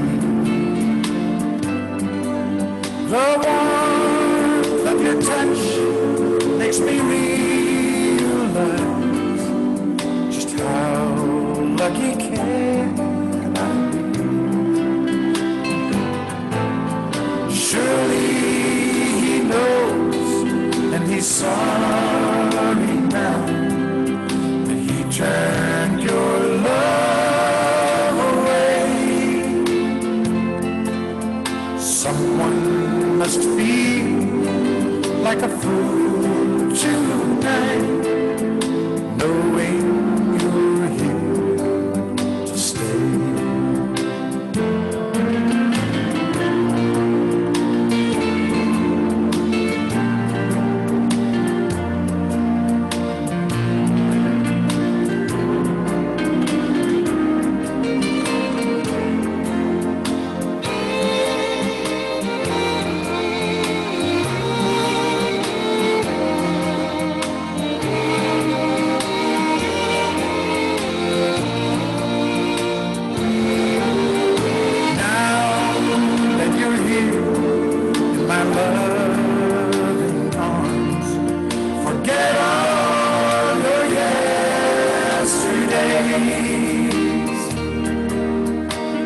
The warmth of your touch makes me realize just how lucky can I be. Surely he knows, and he's sorry now that he turned your love away. Someone must feel like a fool tonight, knowing you're here to stay.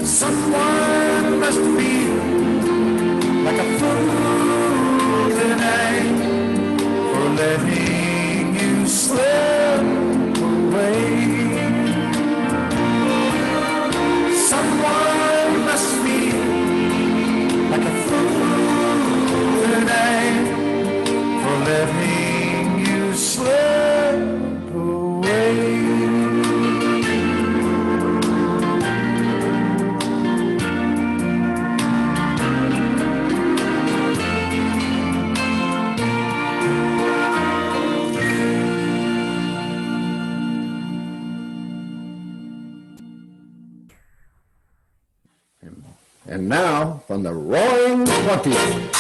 Someone must feel like a fool tonight for letting you slip away. Someone must feel like a fool tonight for letting you slip away. And now, from the Roaring Twenties.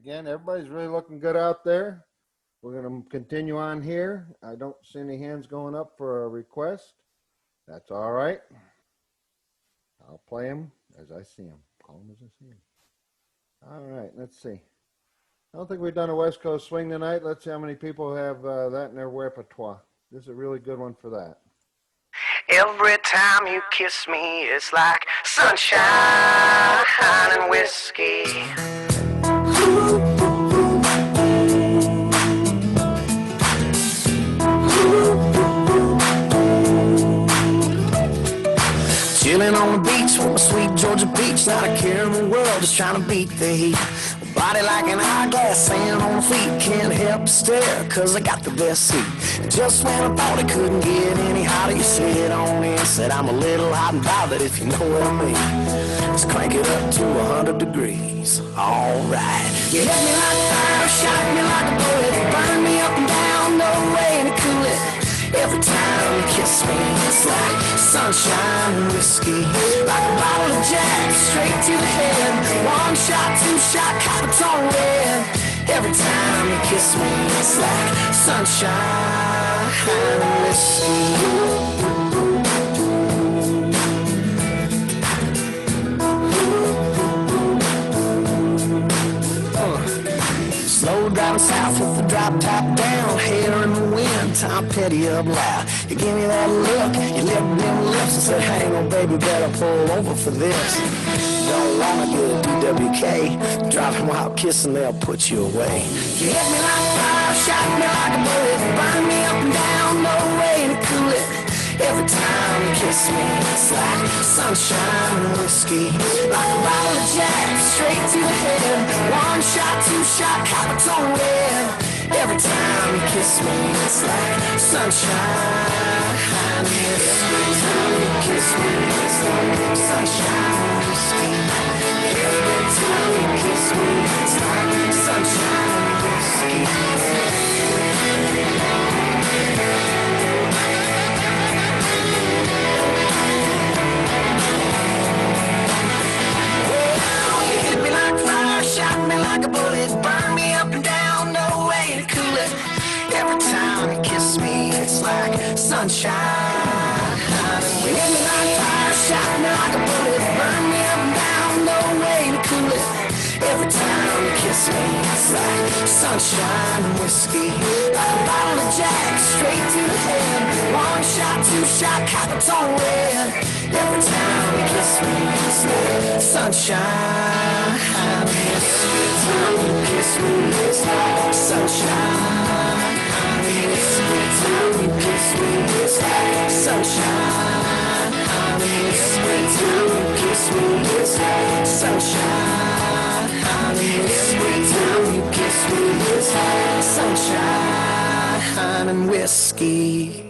again, everybody's really looking good out there. We're going to continue on here. I don't see any hands going up for a request. That's all right. I'll play them as I see them. Call them as I see them. All right, let's see. I don't think we've done a West Coast swing tonight. Let's see how many people have that in their repertoire. This is a really good one for that. Every time you kiss me, it's like sunshine and whiskey. Chilling on the beach with my sweet Georgia peach, not a care in the world, just trying to beat the heat. Body like an hourglass, sand on the feet, can't help but stare, cause I got the best seat. Just when I thought it couldn't get any hotter, you slid on in, said I'm a little hot and bothered, if you know what I mean. Let's crank it up to 100 degrees, alright. You hit me like fire, shot me like a bullet, burn me up and down, no way to cool it. Every time you kiss me, it's like sunshine and whiskey. Like a bottle of Jack, straight to the head. One shot, two shot, copper tone red. Every time you kiss me, it's like sunshine and whiskey. Slow driving south with the drop top down, hair in the wind, Tom Petty up loud. You give me that look, you licked them lips and said, hang on baby, better pull over for this. Don't wanna get a DWK, driving while kissing, they'll put you away. You hit me like fire, shot me like a bullet, burn me up and down, no way to cool it. Every time you kiss me, it's like sunshine and whiskey. Like a bottle of Jack, straight to the head. One shot, two shot, copper tone red. Every time you kiss me, it's like sunshine and whiskey. Every time you kiss me, it's like sunshine and whiskey. Every time you kiss me, it's like sunshine and whiskey. Shot me like a bullet, burn me up and down, no way to cool it. Every time you kiss me, it's like sunshine. You hit me like fire, shot me like a bullet, burn me up and down, no way to cool it. Every time you kiss me, it's like sunshine and whiskey. Like a bottle of Jack, straight to the head. One shot, two shot, copper tone red. Every time you kiss me, it's like sunshine and whiskey. Every time you kiss me, it's like sunshine and whiskey. Every time you kiss me, it's like sunshine and whiskey. Every time you kiss me, it's like sunshine and whiskey. Every time you kiss me, it's like sunshine and whiskey.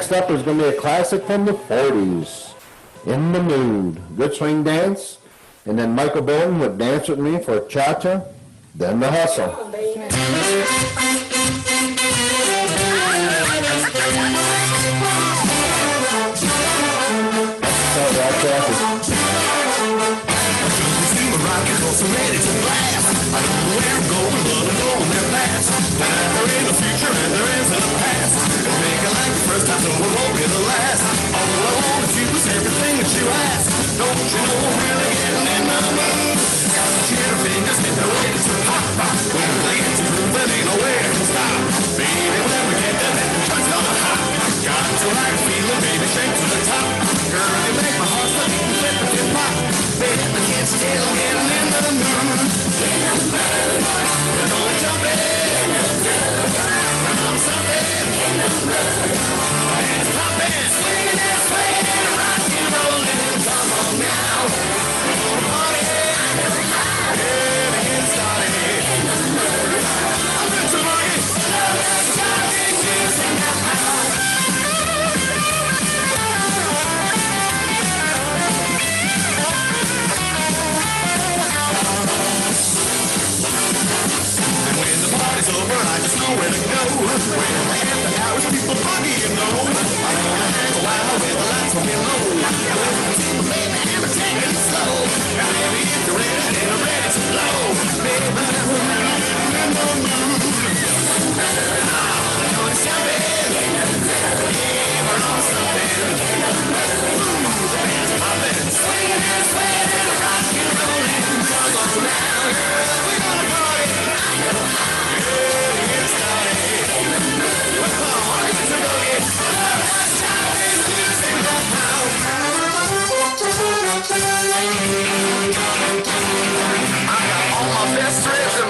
next up is going to be a classic from the 40s, In the Mood. Good swing dance. And then Michael Bolton would dance with me for Cha-Cha, then The Hustle. So ready to blast. I don't know where I'm going, but I'm going there fast. There is a future and there is a past. It'll make it like the first time, so it won't be the last. All I want is you is everything that you ask. Don't you know I'm really getting in my mood? Got the chitter fingers and the way to pop, pop. When they get to move, there ain't nowhere to stop. Baby, when we get there, the joint's gonna hop. Got to like feeling, baby, straight to the top. Girl, you make my heart stop and flip and tip pop. Baby, I can't still get in the mood. In the mood. We're gonna jump in. In the mood. We're gonna something. In the mood. Hands popping, swinging and swaying and rocking, rolling. Come on now. We're gonna party. I know how. Yeah, get started. In the mood. I'm in to boogie. Shouting, music now. Over, I just know where to go. When the after hours, people buggy, you know. I wanna hang a while with the lights on below. Baby, I'm taking it slow. Baby, if you're ready, then I'm ready to blow. Baby, I'm in the mood. I'm gonna jump in. Yeah, we're on something. The band's popping, swinging and swaying and rocking, rolling. Come on now, girl, we're gonna party. I know how.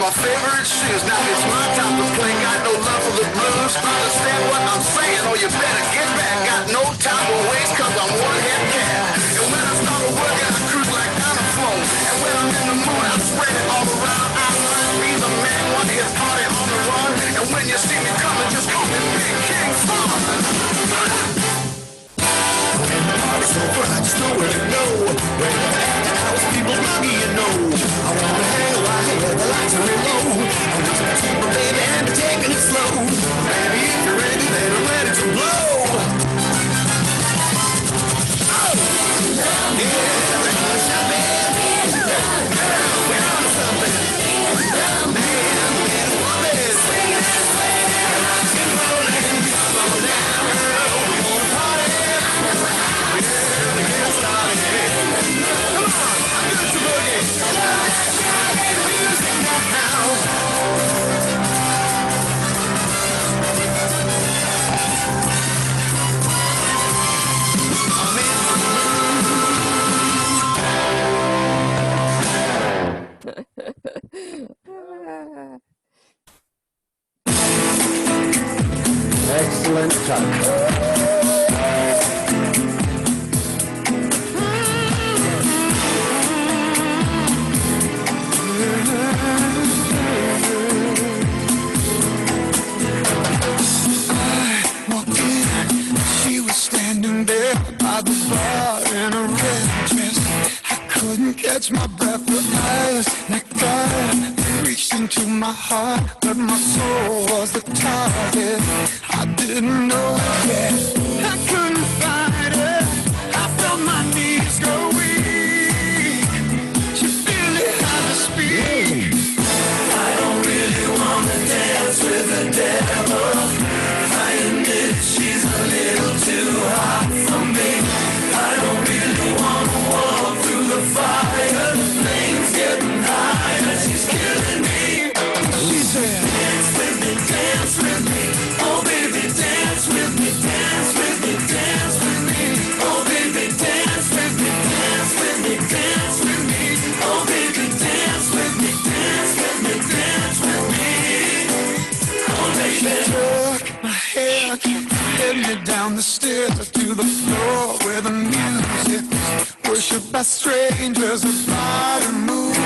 My favorite shoes. Now it's my time to play. Got no love for the blues. Understand what I'm saying, or you better get back. Got no time to waste, cause I'm one head cat. And when I start working, I cruise like down the floor. And when I'm in the mood, I spread it all around. I might be the man, one hit party on the run. And when you see me coming, just call me Big King Fun. When the party's over, I just know where to go. When the after hours, people buggy, you know. I wanna hang a while, the lights are real low. I'm just gonna keep my baby and taking it slow. Baby, if you're ready, then I'm ready to blow. Oh! Yeah, we're gonna shop it. We're on something. Man, let's love it. Swinging and swaying and rocking, rolling. Come on now, girl, we wanna party. We're gonna get started. Come on, I'm good to boogie. Excellent touch. By the bar in a red dress, I couldn't catch my breath. Her eyes like fire reached into my heart, but my soul was the target. I didn't know it yet. I couldn't find her. I felt my knees go weak. She really had to speak. I don't really want to dance with the devil. I admit she's a little too hot for me. I don't really want to walk through the fire. The flames getting higher, she's killing me. She said, dance with me, dance with me. Oh baby, dance with me, dance with me, dance with me. Oh baby, dance with me, dance with me, dance with me. Oh baby, dance with me, dance with me, dance with me. Oh baby, took my hand, led me down the stairs to the floor where the music worshipped by strangers. Her body moved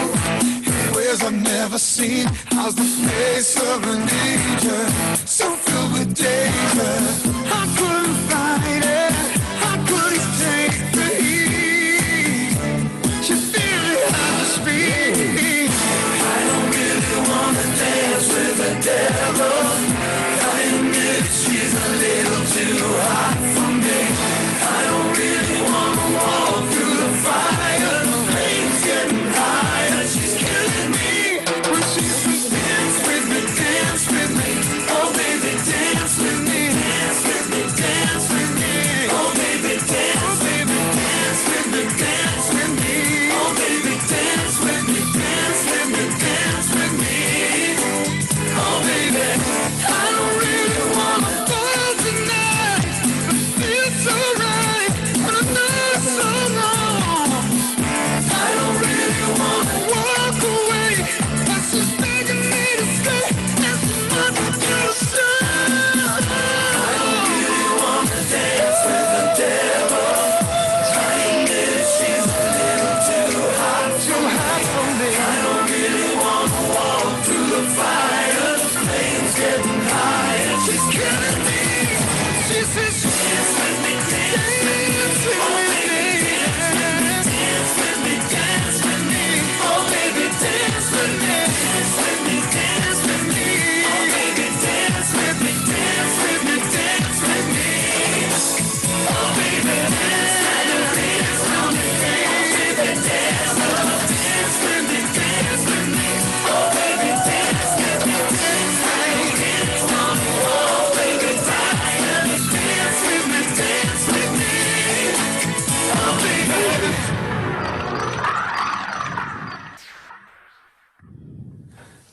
in ways I've never seen. How's the face of an angel so filled with danger? I couldn't find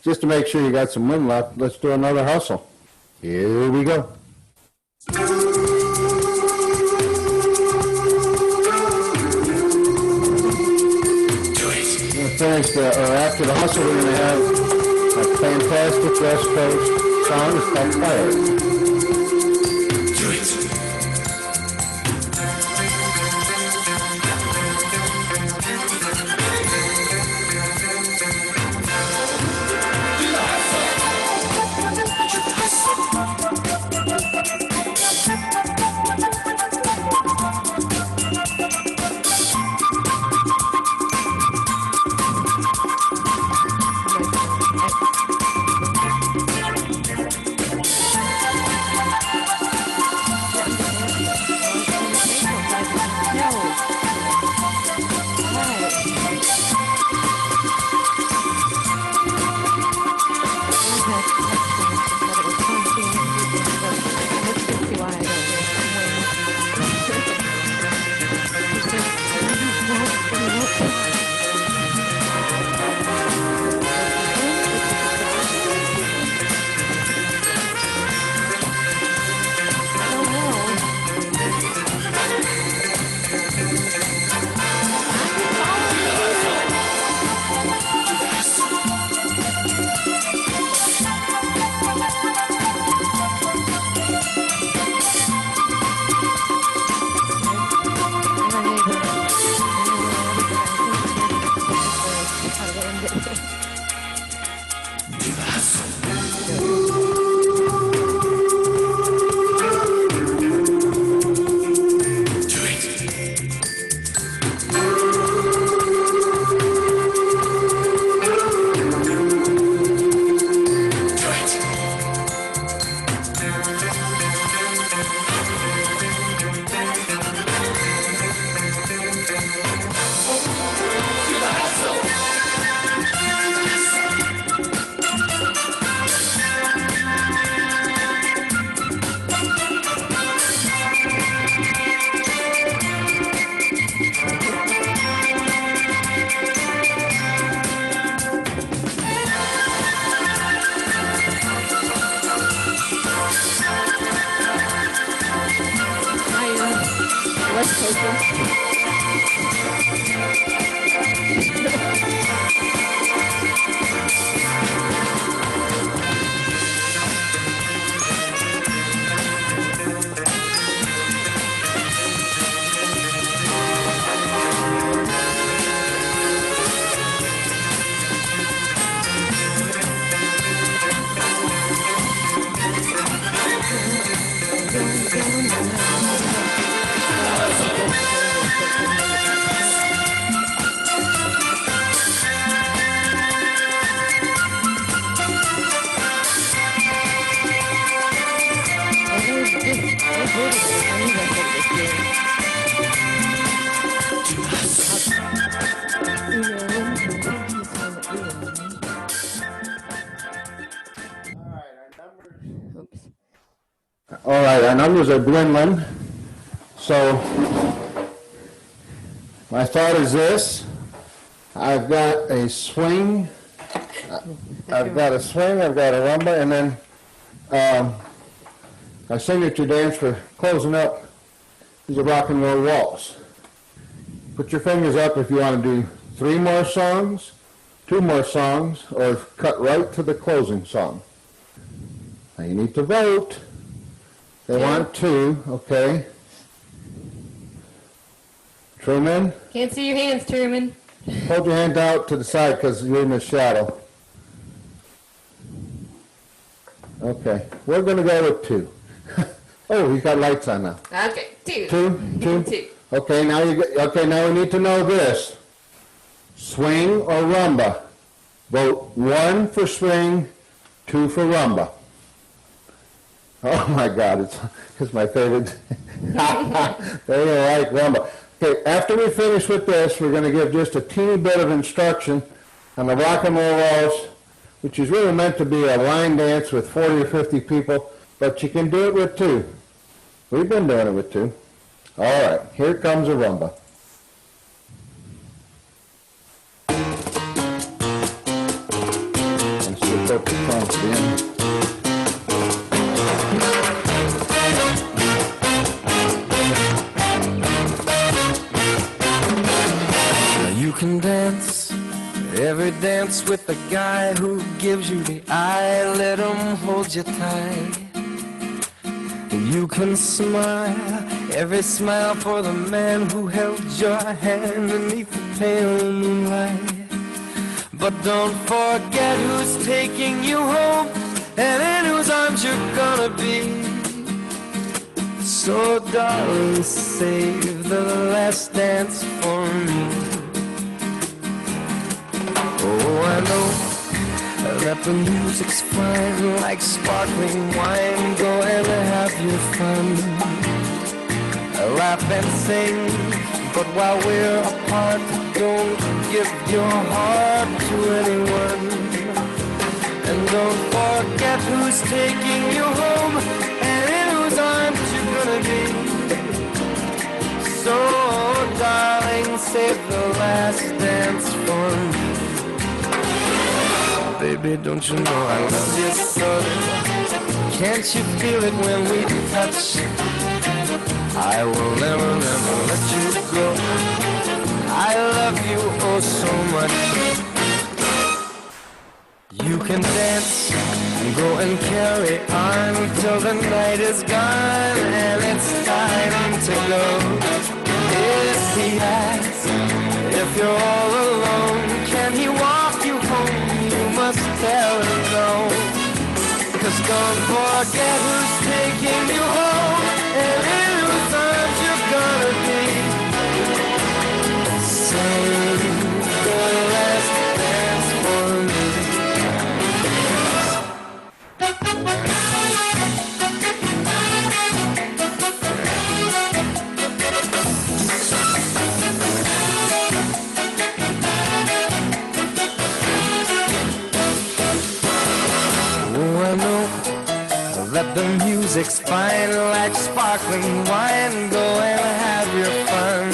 just to make sure you got some wind left, let's do another hustle. Here we go. Finished, or after the hustle, we're going to have a fantastic West Coast song. It's called Fire. All right, our numbers are dwindling. So my thought is this. I've got a swing. I've got a rumba, and then our signature dance for closing up is a rock and roll waltz. Put your fingers up if you want to do 3 more songs, 2 more songs, or cut right to the closing song. Now you need to vote. They want 2, okay. Truman? Can't see your hands, Truman. Hold your hand out to the side because you're in the shadow. Okay, we're going to go with 2. Oh, he's got lights on now. Okay, 2. 2? 2. Okay, now now we need to know this. Swing or rumba? Vote 1 for swing, 2 for rumba. Oh my God, it's my favorite. They don't like rumba. Okay, after we finish with this, we're going to give just a teeny bit of instruction on the rock and roll waltz, which is really meant to be a line dance with 40 or 50 people, but you can do it with 2. We've been doing it with 2. All right, here comes a rumba. And switch Thanks, Ben. You can dance, every dance with the guy who gives you the eye, let him hold you tight. You can smile, every smile for the man who held your hand beneath the pale moonlight. But don't forget who's taking you home and in whose arms you're gonna be. So darling, save the last dance for me. Oh, I know that the music's fine, like sparkling wine. Go and have your fun, laugh and sing. But while we're apart, don't give your heart to anyone. And don't forget who's taking you home and in whose arms you're gonna be. So, darling, save the last dance for me. Baby, don't you know I love you so? Can't you feel it when we touch? I will never, never let you go. I love you oh so much. You can dance and go and carry on till the night is gone and it's time to go. If he asks if you're all alone, can he walk you home? Must tell him no. 'Cause don't forget who's taking you home and in whose arms you're gonna be. Save the last dance for me. That the music's fine, like sparkling wine. Go and have your fun,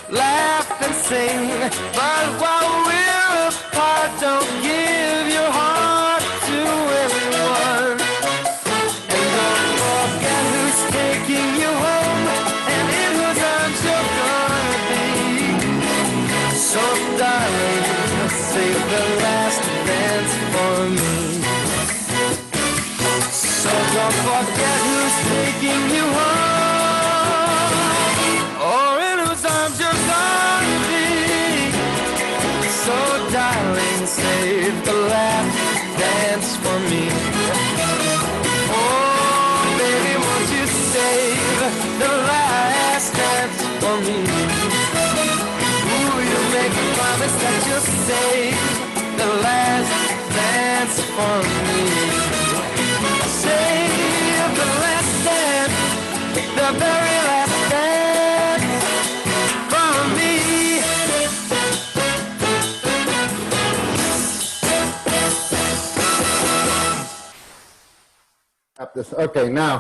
laugh and sing. But while we're apart, don't give your heart to anyone. And don't forget who's taking you home and in whose arms you're gonna be. So darling, save the last dance for me. So don't forget who's taking you home, or in whose arms you're gonna be. So darling, save the last dance for me. Oh, baby, won't you save the last dance for me? Ooh, you make a promise that you'll save the last dance for me. Save the last dance, the very last dance for me. Okay, now,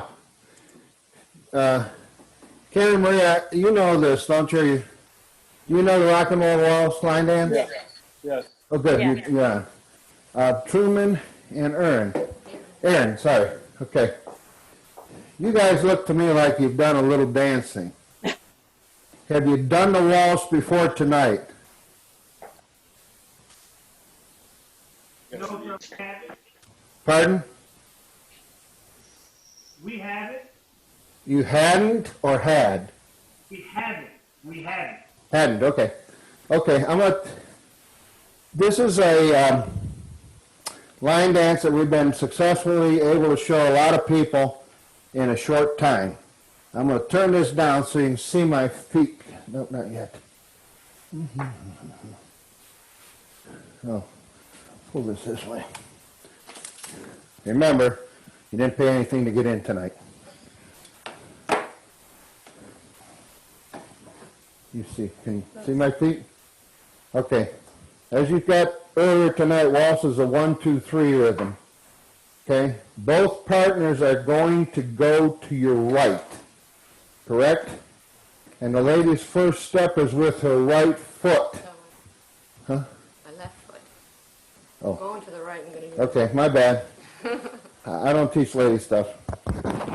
Carrie Maria, you know this, don't you? You know the Rock and Roll Waltz line dance? Yes. Yes. Oh, good. Yeah. Truman and Aaron, sorry. Okay. You guys look to me like you've done a little dancing. Have you done the waltz before tonight? No, we have it. Pardon? We have it. You hadn't or had? We have it. We have it. Hadn't, okay. Okay, this is a line dance that we've been successfully able to show a lot of people in a short time. I'm going to turn this down so you can see my feet. No, not yet. Oh, pull this way. Remember, you didn't pay anything to get in tonight. You see, can you see my feet? Okay. As you've got earlier tonight, waltz is a 1-2-3 rhythm. Okay? Both partners are going to go to your right. Correct? And the lady's first step is with her right foot. Huh? My left foot. Oh. Going to the right and gonna do Okay, my bad. I don't teach lady stuff.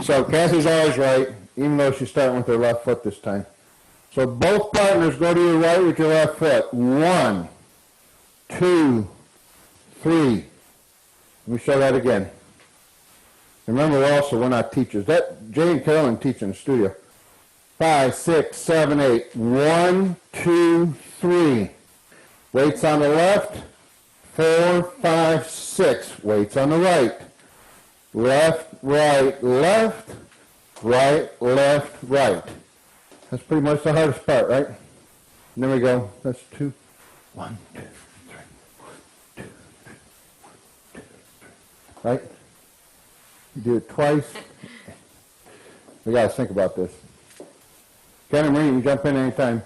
So Kathy's always right, even though she's starting with her left foot this time. So both partners go to your right with your left foot. 1, 2, 3. Let me show that again. Remember also, we're not teachers. That Jay and Carolyn teach in the studio. 5, 6, 7, 8. 1, 2, 3. Weights on the left. 4, 5, 6. Weights on the right. Left, right, left. Right, left, right. That's pretty much the hardest part, right? And then we go. That's 2. 1, 2, 3. 1, 2, 3. 1, 2, 3. Right? You do it twice. We got to think about this. Ken and Marie, you jump in anytime.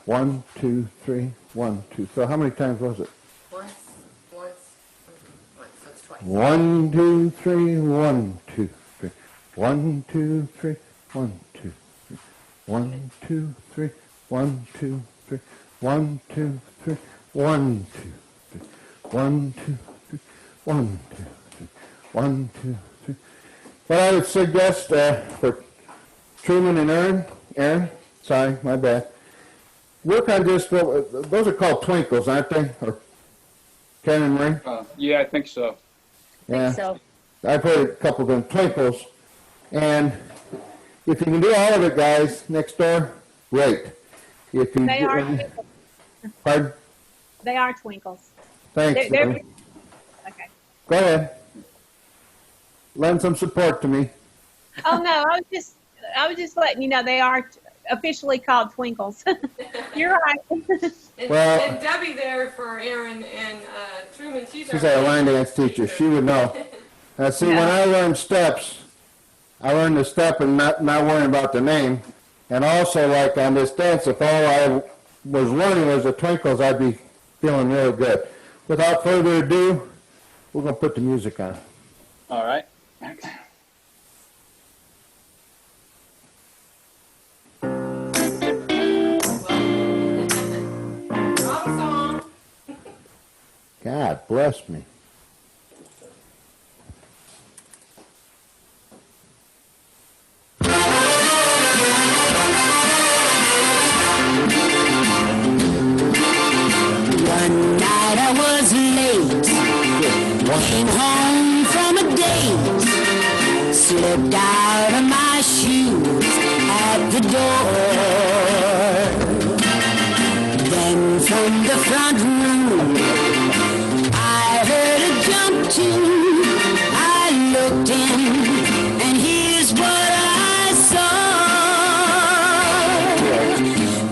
1, 2, 3. 1, 2. So how many times was it? once, so it's twice. 1, 2, 3. 1, 2, 3. 1, 2, 3. 1, 2, 3. 1, 2, 3. 1, 2, 3. 1, 2, 3. 1, 2, 3. 1, 2, 3. 1, 2, 3. 1, 2, 3. What I would suggest for Truman and Aaron, sorry, my bad. Work on just, those are called twinkles, aren't they? Or Ken and Marie? Yeah, I think so. Yeah. So, I've heard a couple of them twinkles. And if you can do all of it, guys, next door, great. If you They are do, twinkles. pardon? They are twinkles. Thanks. They're- Lily. Okay. Go ahead. Lend some support to me. Oh no, I was just letting you know they are officially called twinkles. You're right. And, Well- and Debbie there for Aaron and Truman, She's our line dance teacher. She would know. See, when I learned steps, I learned the step and not worrying about the name. And also, like on this dance, if all I was learning was the twinkles, I'd be feeling really good. Without further ado, we're going to put the music on. All right. Wrong song. God bless me. One night I was late, came home from a date, slipped out of my shoes at the door. Then from the front room, I heard a jump tune. I looked in, and here's what I saw.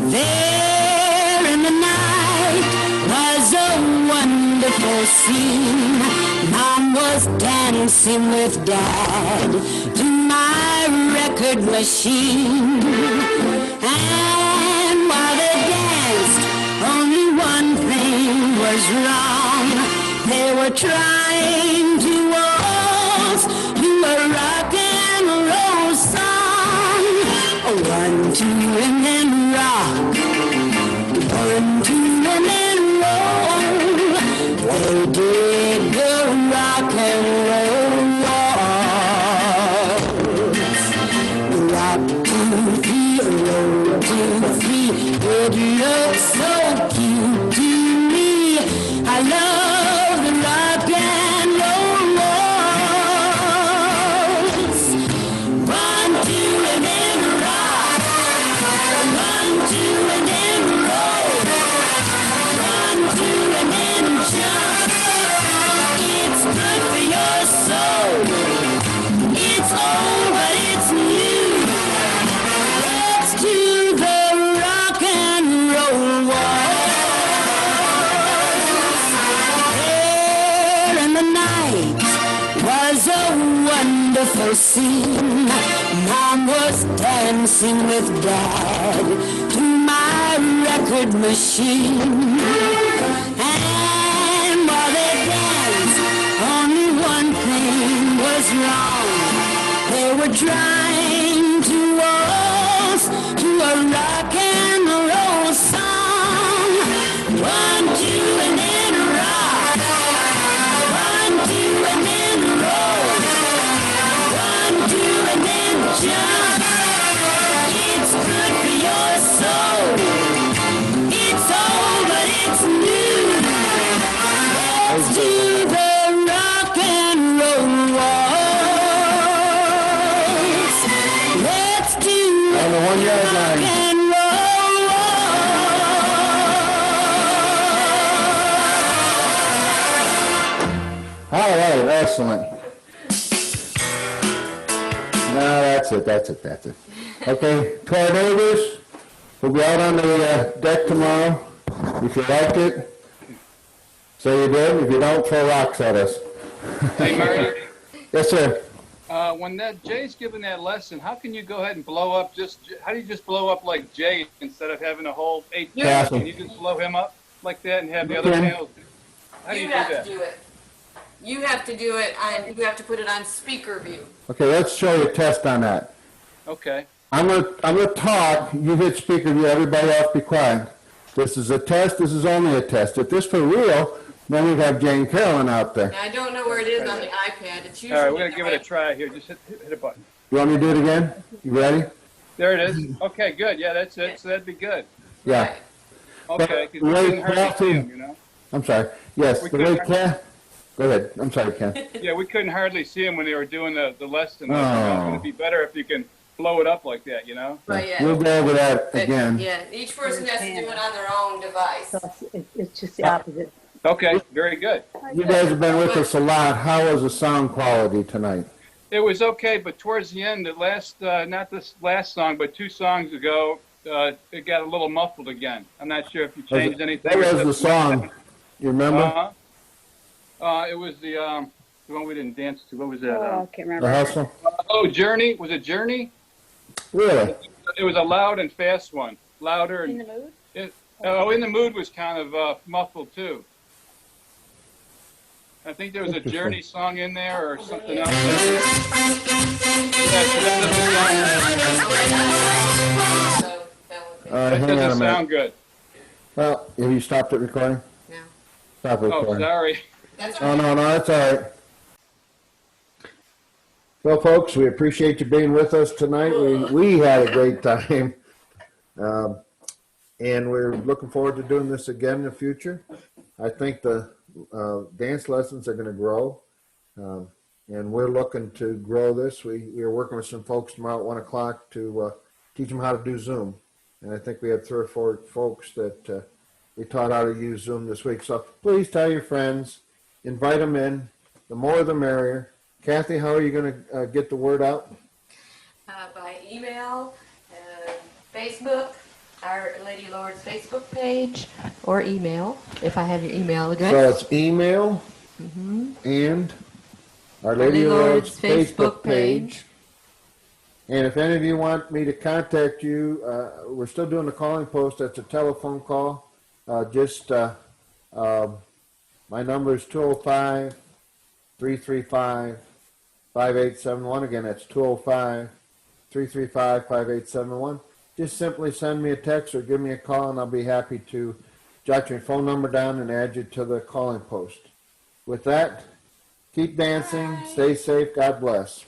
There in the night was a wonderful scene. Mom was dancing with Dad to my record machine. And while they danced, only one thing was wrong. They were trying to waltz to a rock and roll song. 1, 2, and then rock. 1, 2, and then roll. They did the rock and roll waltz. Rock 2, 3, roll 2, 3. It looks so cute to me. I love the rock and roll waltz. 1, 2, and then rock. 1, 2, and then roll. 1, 2, and then jump. It's good for your soul. It's old, but it's new. Let's do the rock and roll waltz. There in the night was a wonderful scene. Mom was dancing with Dad to my record machine. And while they danced, only one thing was wrong. They were trying to waltz to a rock and roll song. 1, 2, and then rock. on your line. and roll. All right, excellent. No, that's it. Okay, to our neighbors, we'll be out on the deck tomorrow. If you liked it, say you did. If you don't, throw rocks at us. Hey, Marty, Yes, sir. when that Jay's giving that lesson, how can you go ahead and blow up how do you just blow up like Jay instead of having a whole 8 Pass him. Can you just blow him up like that and have the other Okay. panels? How do you You do have that? to do it. You have to do it on, you have to put it on speaker view. Okay, let's show you a test on that. Okay. I'm gonna talk, you hit speaker view, everybody else be quiet. This is a test, this is only a test. If this for real, then we'd have Jane Carolyn out there. Now, I don't know where it is on the iPad. It's usually. All right, we're going to give it a try here. Just hit a button. You want me to do it again? You ready? There it is. Okay, good. Yeah, that's it. So that'd be good. Yeah, Okay, because we Wait, couldn't hardly Ralphie. see him, you know? I'm sorry. Yes, We the way could- Ken, go ahead, I'm sorry, Ken. Yeah, we couldn't hardly see him when they were doing the lesson. Oh. It's going to be better if you can blow it up like that, you know? But yeah. We'll go over that again. Yeah, each person has to do it on their own device. So it's just the opposite. Okay, very good. You guys have been with us a lot. How was the sound quality tonight? It was okay, but towards the end, the last, not this last song, but 2 songs ago, it got a little muffled again. I'm not sure if you changed anything. What was the song? You remember? It was the one we didn't dance to. What was that? Oh, I can't The remember. hustle? Oh, Journey. Was it Journey? Really? It was a loud and fast one. Louder In and the mood? In the Mood was kind of muffled too. I think there was a Interesting. Journey song in there or something else. Yeah, so that So that would be. All right, doesn't, hang on a doesn't minute. sound good. Well, have you stopped it recording? No. Stop Oh, recording. sorry. That's Oh, no, that's all right. Well, folks, we appreciate you being with us tonight. We had a great time. And we're looking forward to doing this again in the future. I think the dance lessons are going to grow. And we're looking to grow this. We are working with some folks tomorrow at 1 o'clock to teach them how to do Zoom. And I think we had 3 or 4 folks that we taught how to use Zoom this week. So please tell your friends, invite them in. The more the merrier. Kathy, how are you going to get the word out? By email, Facebook, Our Lady Lord's Facebook page, or email, if I have your email address. So it's email and Our Lady of Lord's Facebook page. And if any of you want me to contact you, we're still doing the calling post. That's a telephone call. My number is 205-335-5871. Again, that's 205-335-5871. Just simply send me a text or give me a call, and I'll be happy to jot your phone number down and add you to the calling post. With that, keep dancing, stay safe, God bless.